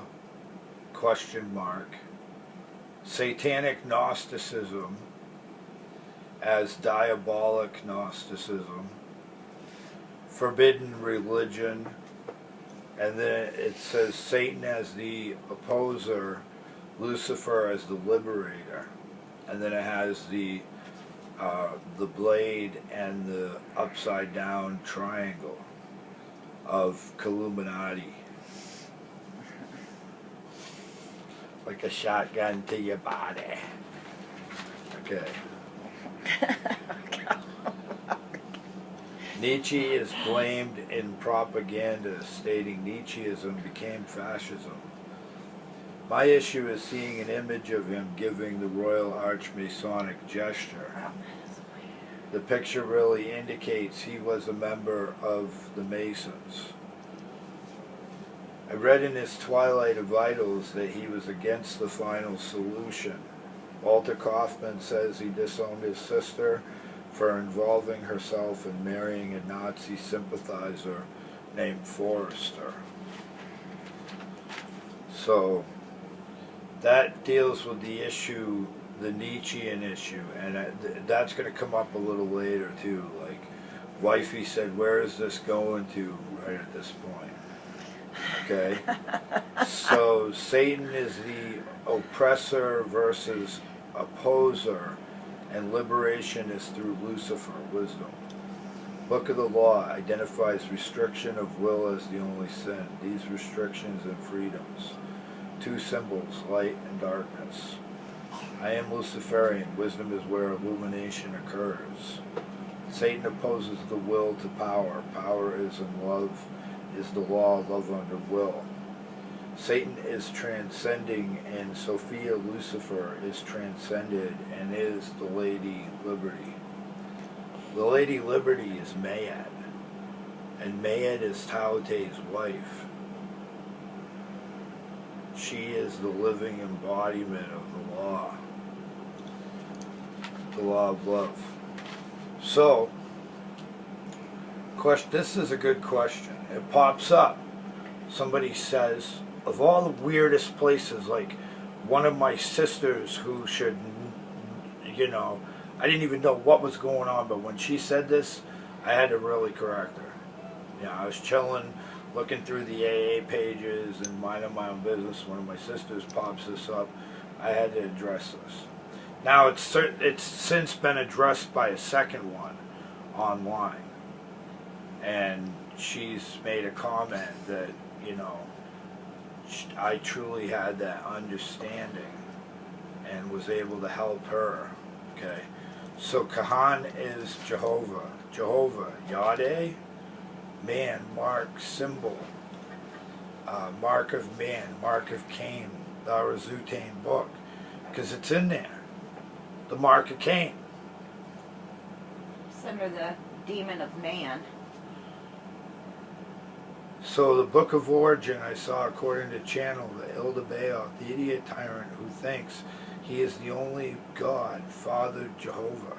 Satanic Gnosticism as diabolic Gnosticism, forbidden religion, and then it says Satan as the opposer, Lucifer as the liberator, and then it has the blade and the upside down triangle of Illuminati, like a shotgun to your body. Okay. Nietzsche is blamed in propaganda, stating Nietzscheism became fascism. My issue is seeing an image of him giving the Royal Archmasonic gesture. The picture really indicates he was a member of the Masons. I read in his Twilight of Idols that he was against the final solution. Walter Kaufman says he disowned his sister for involving herself in marrying a Nazi sympathizer named Forrester. So that deals with the issue, the Nietzschean issue, and that's going to come up a little later too. Like, Wifey said, where is this going to right at this point? Okay? So Satan is the oppressor versus opposer, and liberation is through Lucifer, wisdom. Book of the Law identifies restriction of will as the only sin. These restrictions and freedoms. Two symbols, light and darkness. I am Luciferian. Wisdom is where illumination occurs. Satan opposes the will to power. Power is in love, is the law of love under will. Satan is transcending, and Sophia Lucifer is transcended and is the Lady Liberty. The Lady Liberty is Mayad, and Mayad is Taote's wife. She is the living embodiment of the law of love. So, this is a good question. It pops up. Somebody says, of all the weirdest places, like one of my sisters who should, you know, I didn't even know what was going on, but when she said this, I had to really correct her. You know, I was chilling, looking through the AA pages and minding my own business. One of my sisters pops this up. I had to address this. Now, it's since been addressed by a second one online. And she's made a comment that, you know, I truly had that understanding and was able to help her. Okay. So Kahan is Jehovah. Jehovah, Yahweh, man, mark, symbol, mark of man, mark of Cain, the Arazutain book, because it's in there. The mark of Cain. It's under the demon of man. So the Book of Origin, I saw according to Channel, the Ildabaoth, the idiot tyrant who thinks he is the only God, Father Jehovah,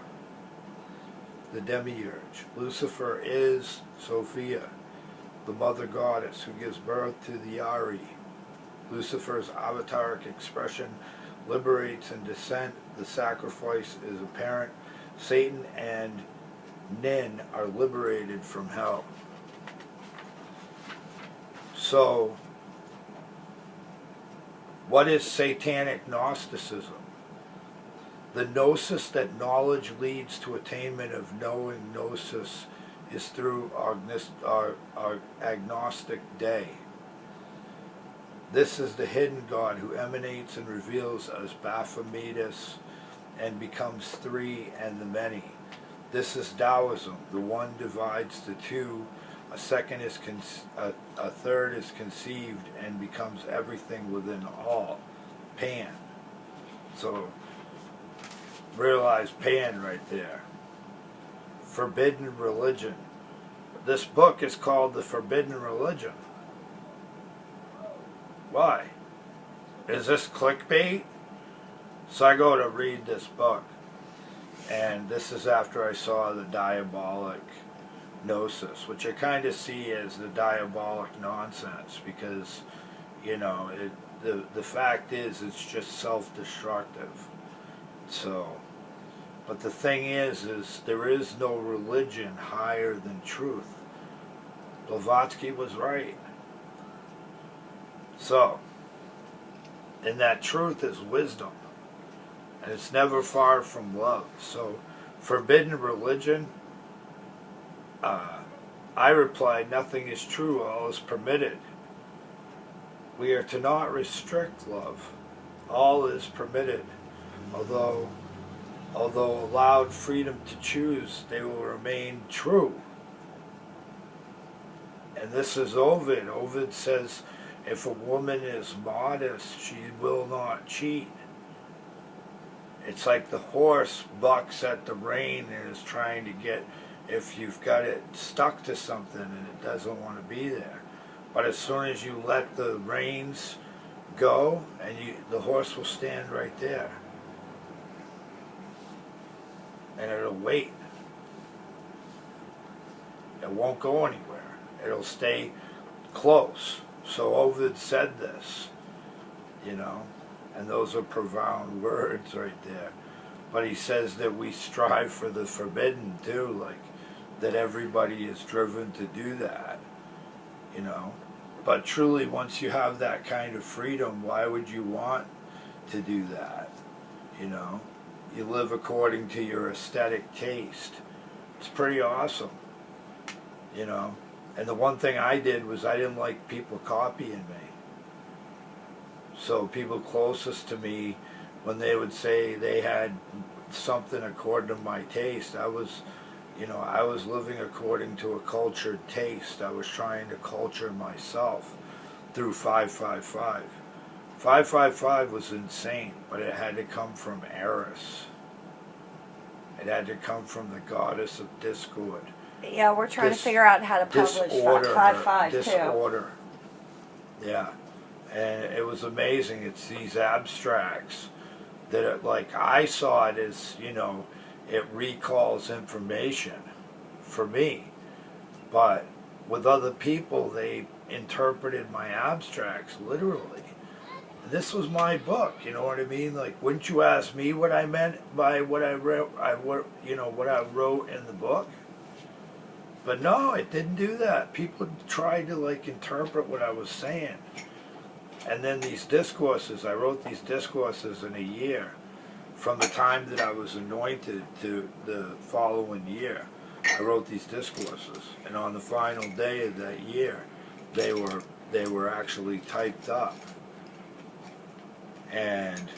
the demiurge. Lucifer is Sophia, the mother goddess who gives birth to the Ari. Lucifer's avataric expression liberates and descent. The sacrifice is apparent. Satan and Nin are liberated from hell. So, what is satanic Gnosticism? The gnosis that knowledge leads to attainment of knowing gnosis is through agnostic day. This is the hidden God who emanates and reveals as Baphometus and becomes three and the many. This is Taoism. The one divides the two. A third is conceived and becomes everything within all. Pan. So, realize Pan right there. Forbidden religion. This book is called The Forbidden Religion. Why? Is this clickbait? So I go to read this book, and this is after I saw the diabolic gnosis, which I kind of see as the diabolic nonsense, because, you know, the fact is it's just self-destructive. So, but the thing is there is no religion higher than truth. Blavatsky was right. So, and that truth is wisdom, and it's never far from love. So, forbidden religion, I replied, nothing is true, all is permitted. We are to not restrict love. All is permitted. Although allowed freedom to choose, they will remain true. And this is Ovid. Ovid says, If a woman is modest, she will not cheat. It's like the horse bucks at the rein and is trying to get, if you've got it stuck to something and it doesn't want to be there. But as soon as you let the reins go, and the horse will stand right there. And it'll wait. It won't go anywhere. It'll stay close. So Ovid said this, you know, and those are profound words right there. But he says that we strive for the forbidden too, like that everybody is driven to do that, you know. But truly, once you have that kind of freedom, why would you want to do that, you know? You live according to your aesthetic taste. It's pretty awesome, you know. And the one thing I did was I didn't like people copying me. So people closest to me, when they would say they had something according to my taste, I was living according to a cultured taste. I was trying to culture myself through 555. 555 was insane, but it had to come from Eris. It had to come from the goddess of discord. Yeah, we're trying to figure out how to publish 555 too. Disorder. Yeah. And it was amazing. It's these abstracts that, like, I saw it as, you know, it recalls information for me. But with other people, they interpreted my abstracts literally. And this was my book, you know what I mean? Like, wouldn't you ask me what I meant by what I wrote, what I wrote in the book? But no, it didn't do that. People tried to, like, interpret what I was saying. And then these discourses, I wrote these discourses in a year. From the time that I was anointed to the following year, I wrote these discourses. And on the final day of that year, they were actually typed up. And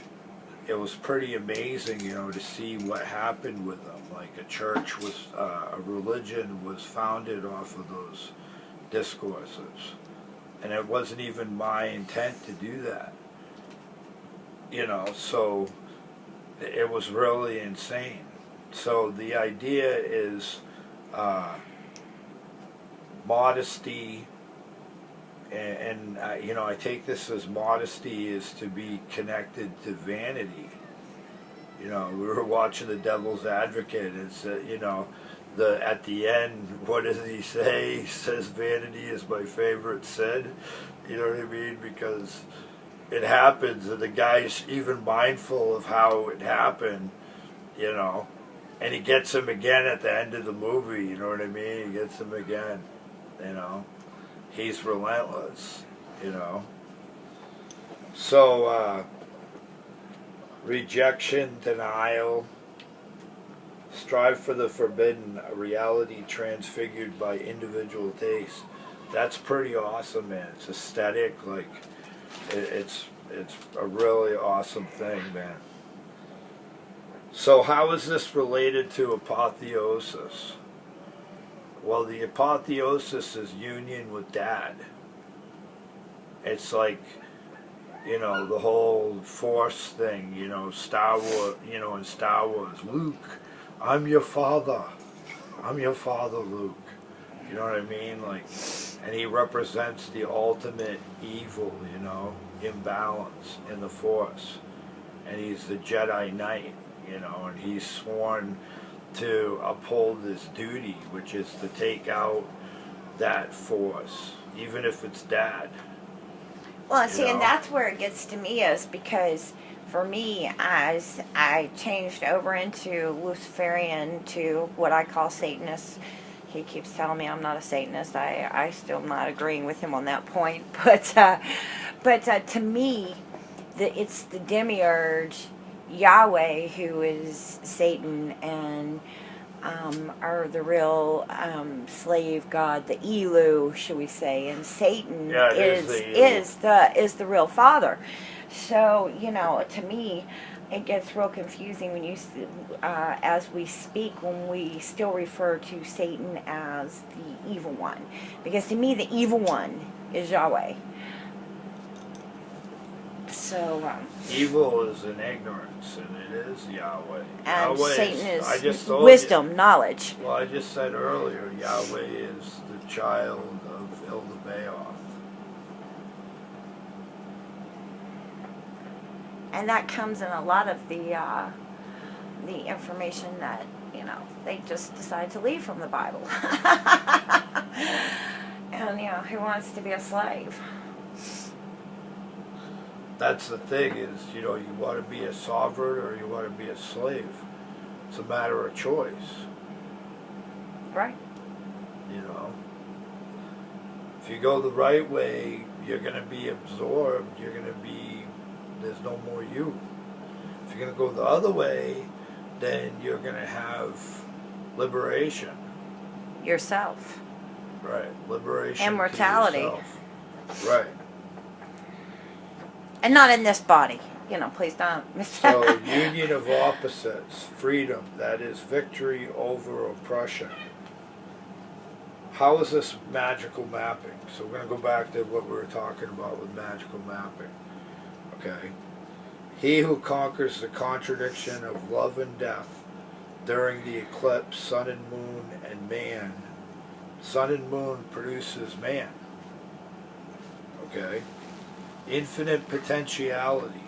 it was pretty amazing, you know, to see what happened with them. Like a religion was founded off of those discourses. And it wasn't even my intent to do that. You know, so it was really insane. So the idea is modesty, and you know, I take this as modesty is to be connected to vanity. You know, we were watching The Devil's Advocate, and it's, you know, at the end, what does he say? He says, vanity is my favorite sin. You know what I mean? Because it happens, and the guy's even mindful of how it happened, you know. And he gets him again at the end of the movie, you know what I mean? He gets him again, you know. He's relentless, you know. So, rejection, denial, strive for the forbidden, a reality transfigured by individual taste. That's pretty awesome, man. It's aesthetic, like, it's a really awesome thing, man. So how is this related to apotheosis? Well, the apotheosis is union with Dad. It's like, you know, the whole Force thing, you know, Star Wars, you know, in Star Wars, Luke, I'm your father. I'm your father, Luke. You know what I mean? Like, and he represents the ultimate evil, you know, imbalance in the Force. And he's the Jedi Knight, you know, and he's sworn to uphold this duty, which is to take out that Force, even if it's Dad. Well, see, and that's where it gets to me, is because for me, as I changed over into Luciferian to what I call Satanist, he keeps telling me I'm not a Satanist. I still am not agreeing with him on that point. But to me, it's the demiurge Yahweh who is Satan, and are the real slave god, the Elu, should we say? And Satan is the real father. So, you know, to me, it gets real confusing when you, as we speak, when we still refer to Satan as the evil one, because to me, the evil one is Yahweh. So, Evil is in ignorance, and it is Yahweh. and Yahweh Satan I is just told wisdom, you. knowledge. Well, I just said earlier, Yahweh is the child of Ildabaoth. And that comes in a lot of the information that, they just decide to leave from the Bible. And, who wants to be a slave? That's the thing is, you want to be a sovereign or you want to be a slave. It's a matter of choice. Right. If you go the right way, you're going to be absorbed. There's no more you. If you're going to go the other way, then you're going to have liberation. Yourself. Right. Liberation. Immortality. To yourself. Right. And not in this body. Please don't. So, union of opposites, freedom, that is victory over oppression. How is this magical mapping? So we're going to go back to what we were talking about with magical mapping. Okay. He who conquers the contradiction of love and death during the eclipse, sun and moon and man. Sun and moon produces man. Okay. Infinite potentiality.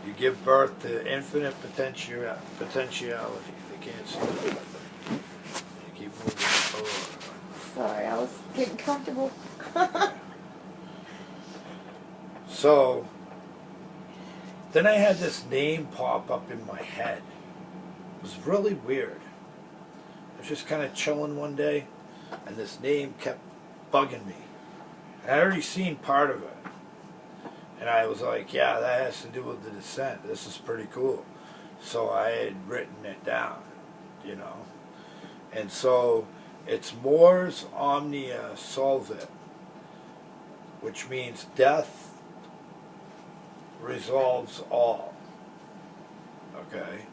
You give birth to infinite potentiality. They can't see that. You keep moving forward. Sorry, I was getting comfortable. So, then I had this name pop up in my head. It was really weird. I was just kind of chilling one day, and this name kept bugging me. And I already seen part of it. And I was like, yeah, that has to do with the descent. This is pretty cool. So I had written it down, And so it's mors omnia solvit, which means death resolves all. Okay?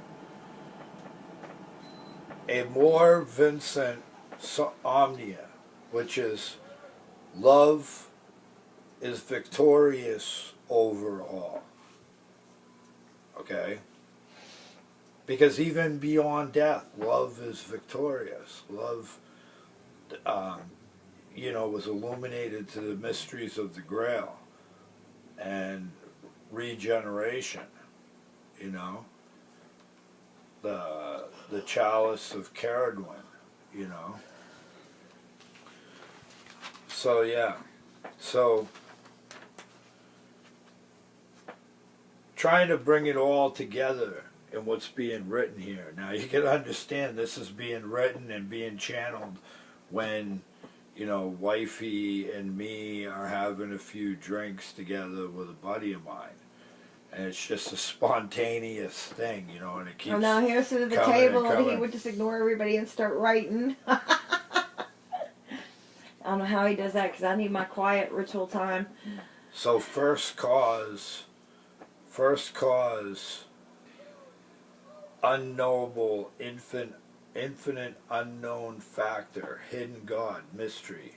Amor vincent omnia, which is love is victorious over all. Okay? Because even beyond death, love is victorious. Love, was illuminated to the mysteries of the Grail and regeneration. The chalice of Caradwin. So yeah, so. Trying to bring it all together in what's being written here. Now you can understand this is being written and being channeled when, wifey and me are having a few drinks together with a buddy of mine. And it's just a spontaneous thing, and it keeps now he would sit at the table and he would just ignore everybody and start writing. I don't know how he does that because I need my quiet ritual time. So first cause, unknowable, infinite unknown factor, hidden God, mystery.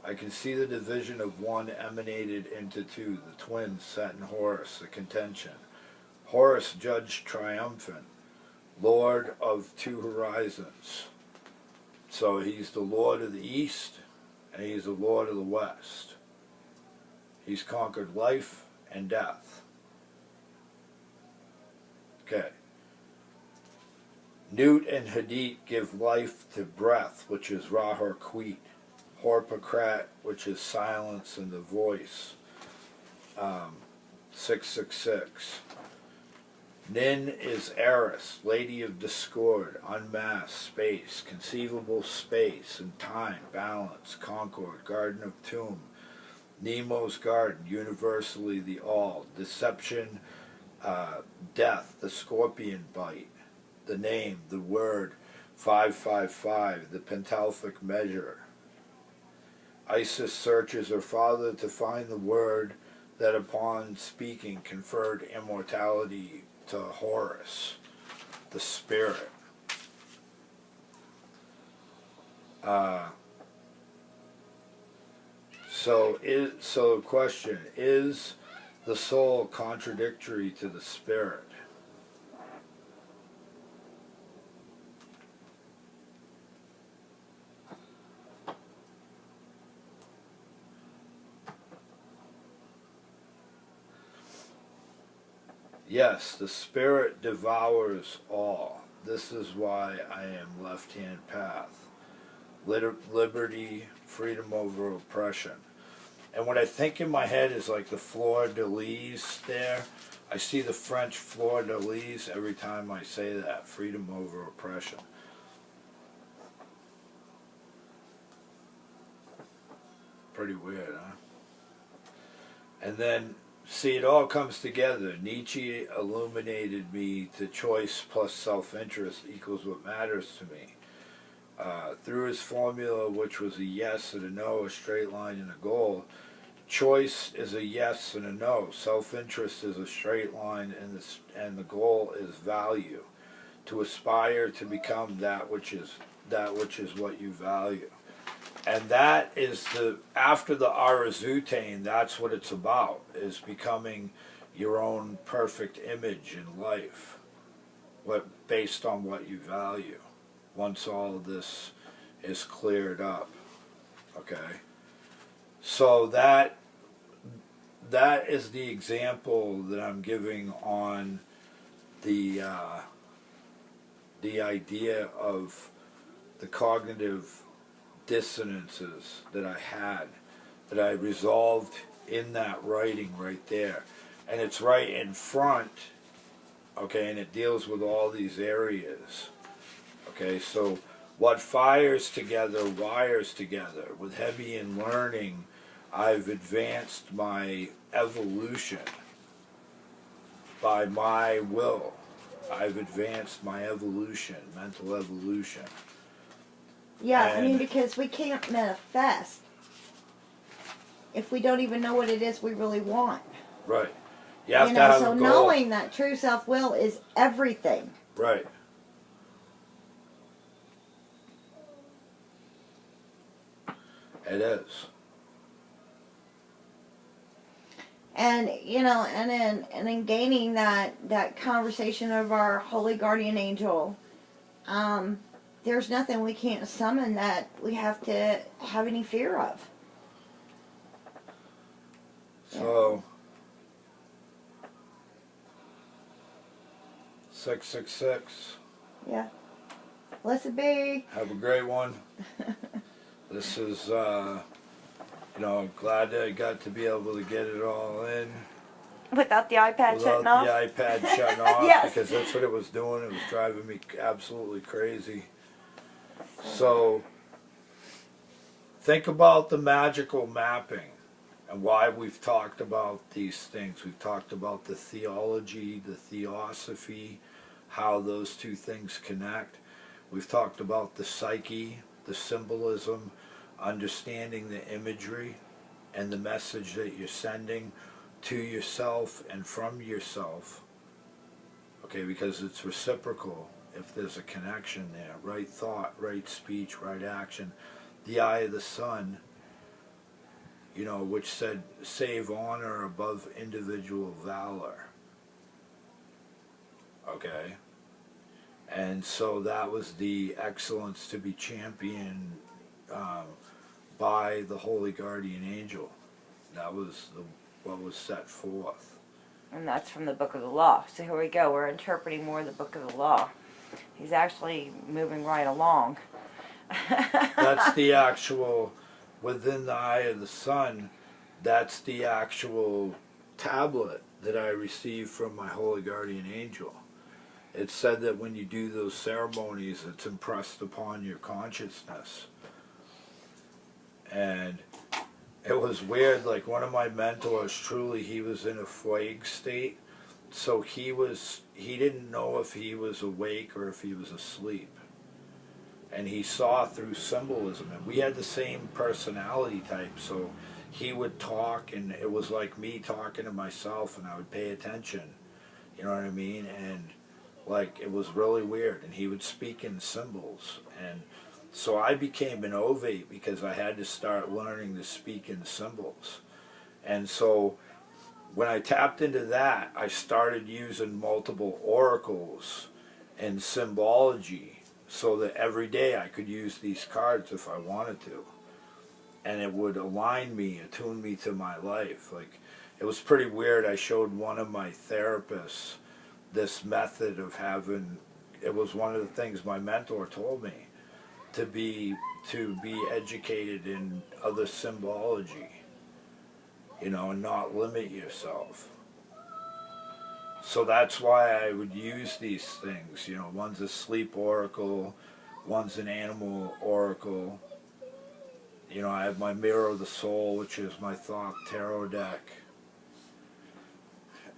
I can see the division of one emanated into two, the twins set in Horus, the contention. Horus, judge triumphant, Lord of two horizons. So he's the Lord of the East, and he's the Lord of the West. He's conquered life and death. Okay. Newt and Hadit give life to breath, which is Rahor Queet. Horpocrat, which is silence and the voice. 666. Nin is Eris, Lady of Discord, unmasked, space, conceivable space and time, balance, concord, garden of tomb. Nemo's garden, universally the all. Deception, death, the scorpion bite. The name, the word, 555, the pentalphic measure. Isis searches her father to find the word that upon speaking conferred immortality to Horus, the spirit. So the question is: the soul contradictory to the spirit? Yes, the spirit devours all. This is why I am left-hand path. Liberty, freedom over oppression. And what I think in my head is like the fleur de lis there. I see the French fleur de lis every time I say that. Freedom over oppression. Pretty weird, huh? And then, see, it all comes together. Nietzsche illuminated me to choice plus self-interest equals what matters to me. Through his formula, which was a yes and a no, a straight line and a goal, choice is a yes and a no. Self-interest is a straight line, and the goal is value. To aspire to become that which is what you value. And that is after the Arizutane, that's what it's about, is becoming your own perfect image in life, based on what you value. Once all of this is cleared up, okay? So that is the example that I'm giving on the idea of the cognitive dissonances that I had, that I resolved in that writing right there. And it's right in front, okay, and it deals with all these areas. Okay, so what fires together wires together. With Hebbian learning, I've advanced my evolution by my will. I've advanced my evolution, mental evolution. Yeah, I mean, because we can't manifest if we don't even know what it is we really want. Right. You have to have a goal. Knowing that true self-will is everything. Right. It is. And in gaining that conversation of our holy guardian angel, there's nothing we can't summon that we have to have any fear of. So, 666. Yeah. Blessed be. Have a great one. This is, glad that I got to be able to get it all in. Without the iPad shutting off? Without the iPad shutting off, Yes. Because that's what it was doing. It was driving me absolutely crazy. So, think about the magical mapping and why we've talked about these things. We've talked about the theology, the theosophy, how those two things connect. We've talked about the psyche, the symbolism, understanding the imagery and the message that you're sending to yourself and from yourself. Okay, because it's reciprocal if there's a connection there. Right thought, right speech, right action. The eye of the sun, which said, save honor above individual valor. Okay? And so that was the excellence to be championed by the Holy Guardian Angel. That was what was set forth. And that's from the Book of the Law. So here we go. We're interpreting more of the Book of the Law. He's actually moving right along. That's the actual, within the eye of the sun, that's the actual tablet that I received from my Holy Guardian Angel. It said that when you do those ceremonies, it's impressed upon your consciousness. And it was weird, like one of my mentors, truly, he was in a flag state. So he didn't know if he was awake or if he was asleep. And he saw through symbolism. And we had the same personality type, so he would talk, and it was like me talking to myself, and I would pay attention. You know what I mean? And like, it was really weird. And he would speak in symbols. And So I became an ovate because I had to start learning to speak in symbols. And so when I tapped into that, I started using multiple oracles and symbology so that every day I could use these cards if I wanted to. And it would align me, attune me to my life. Like, it was pretty weird. I showed one of my therapists this method of having, it was one of the things my mentor told me, to be educated in other symbology, you know, and not limit yourself. So that's why I would use these things. You know, one's a sleep oracle, one's an animal oracle. You know, I have my Mirror of the Soul, which is my Thoth tarot deck.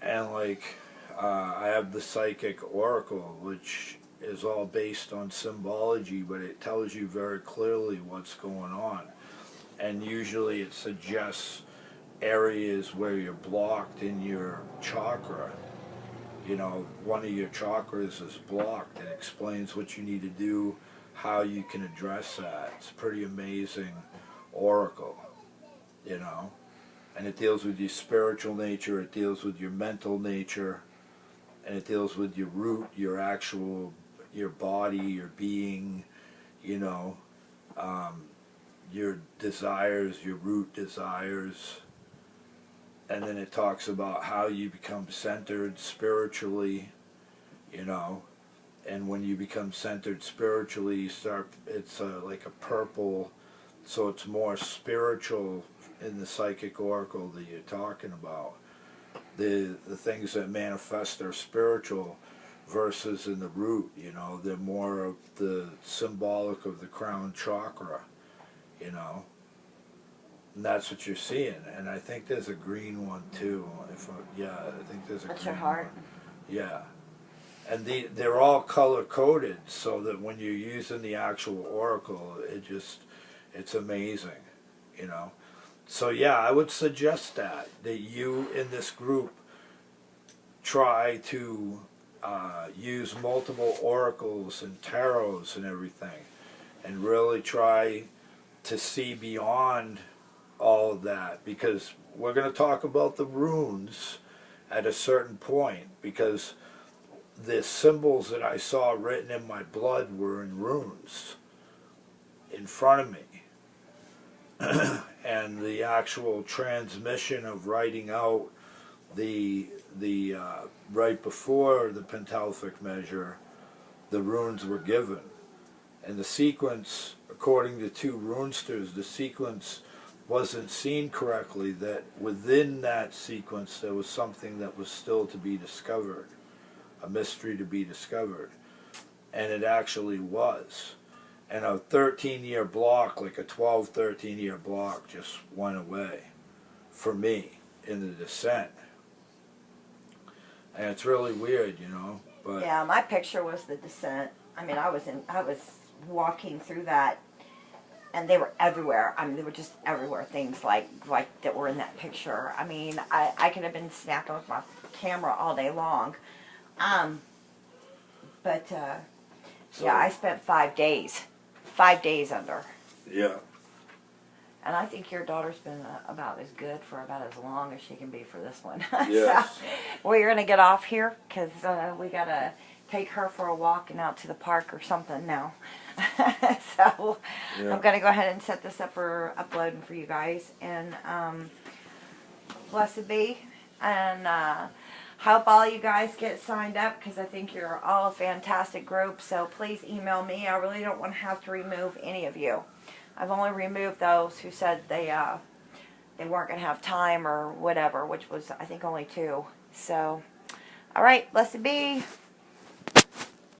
And like, I have the Psychic Oracle, which is all based on symbology, but it tells you very clearly what's going on. And usually it suggests areas where you're blocked in your chakra. You know, one of your chakras is blocked. It explains what you need to do, how you can address that. It's a pretty amazing oracle, you know. And it deals with your spiritual nature, it deals with your mental nature, and it deals with your root, your actual, your body, your being, you know, your desires, your root desires. And then it talks about how you become centered spiritually, you know. And when you become centered spiritually, you start, it's like a purple, so it's more spiritual in the Psychic Oracle that you're talking about. The things that manifest are spiritual versus in the root, you know, they're more of the symbolic of the crown chakra, you know. And that's what you're seeing. And I think there's a green one too. Yeah, I think there's a That's green your heart. one. Yeah. And they're all color coded so that when you're using the actual oracle, it's amazing, you know. So yeah, I would suggest that you in this group try to use multiple oracles and tarots and everything, and really try to see beyond all of that, because we're going to talk about the runes at a certain point, because the symbols that I saw written in my blood were in runes in front of me. And the actual transmission of writing out the right before the pentalphic measure, the runes were given. And the sequence, according to two runesters, the sequence wasn't seen correctly, that within that sequence there was something that was still to be discovered, a mystery to be discovered. And it actually was. And a 13-year block, like a 12, 13-year block, just went away for me in the descent. And it's really weird, you know. But Yeah, my picture was the descent. I mean, I was walking through that, and they were everywhere. I mean, they were just everywhere. Things like that were in that picture. I mean, I could have been snapping with my camera all day long. But yeah, I spent 5 days. 5 days under. Yeah. And I think your daughter's been about as good for about as long as she can be for this one. Yes. So, we're going to get off here because we got to take her for a walk and out to the park or something now. So Yeah. I'm going to go ahead and set this up for uploading for you guys. And blessed be. And hope all you guys get signed up, because I think you're all a fantastic group. So please email me. I really don't want to have to remove any of you. I've only removed those who said they weren't going to have time or whatever, which was, I think, only 2. So, all right, blessed be.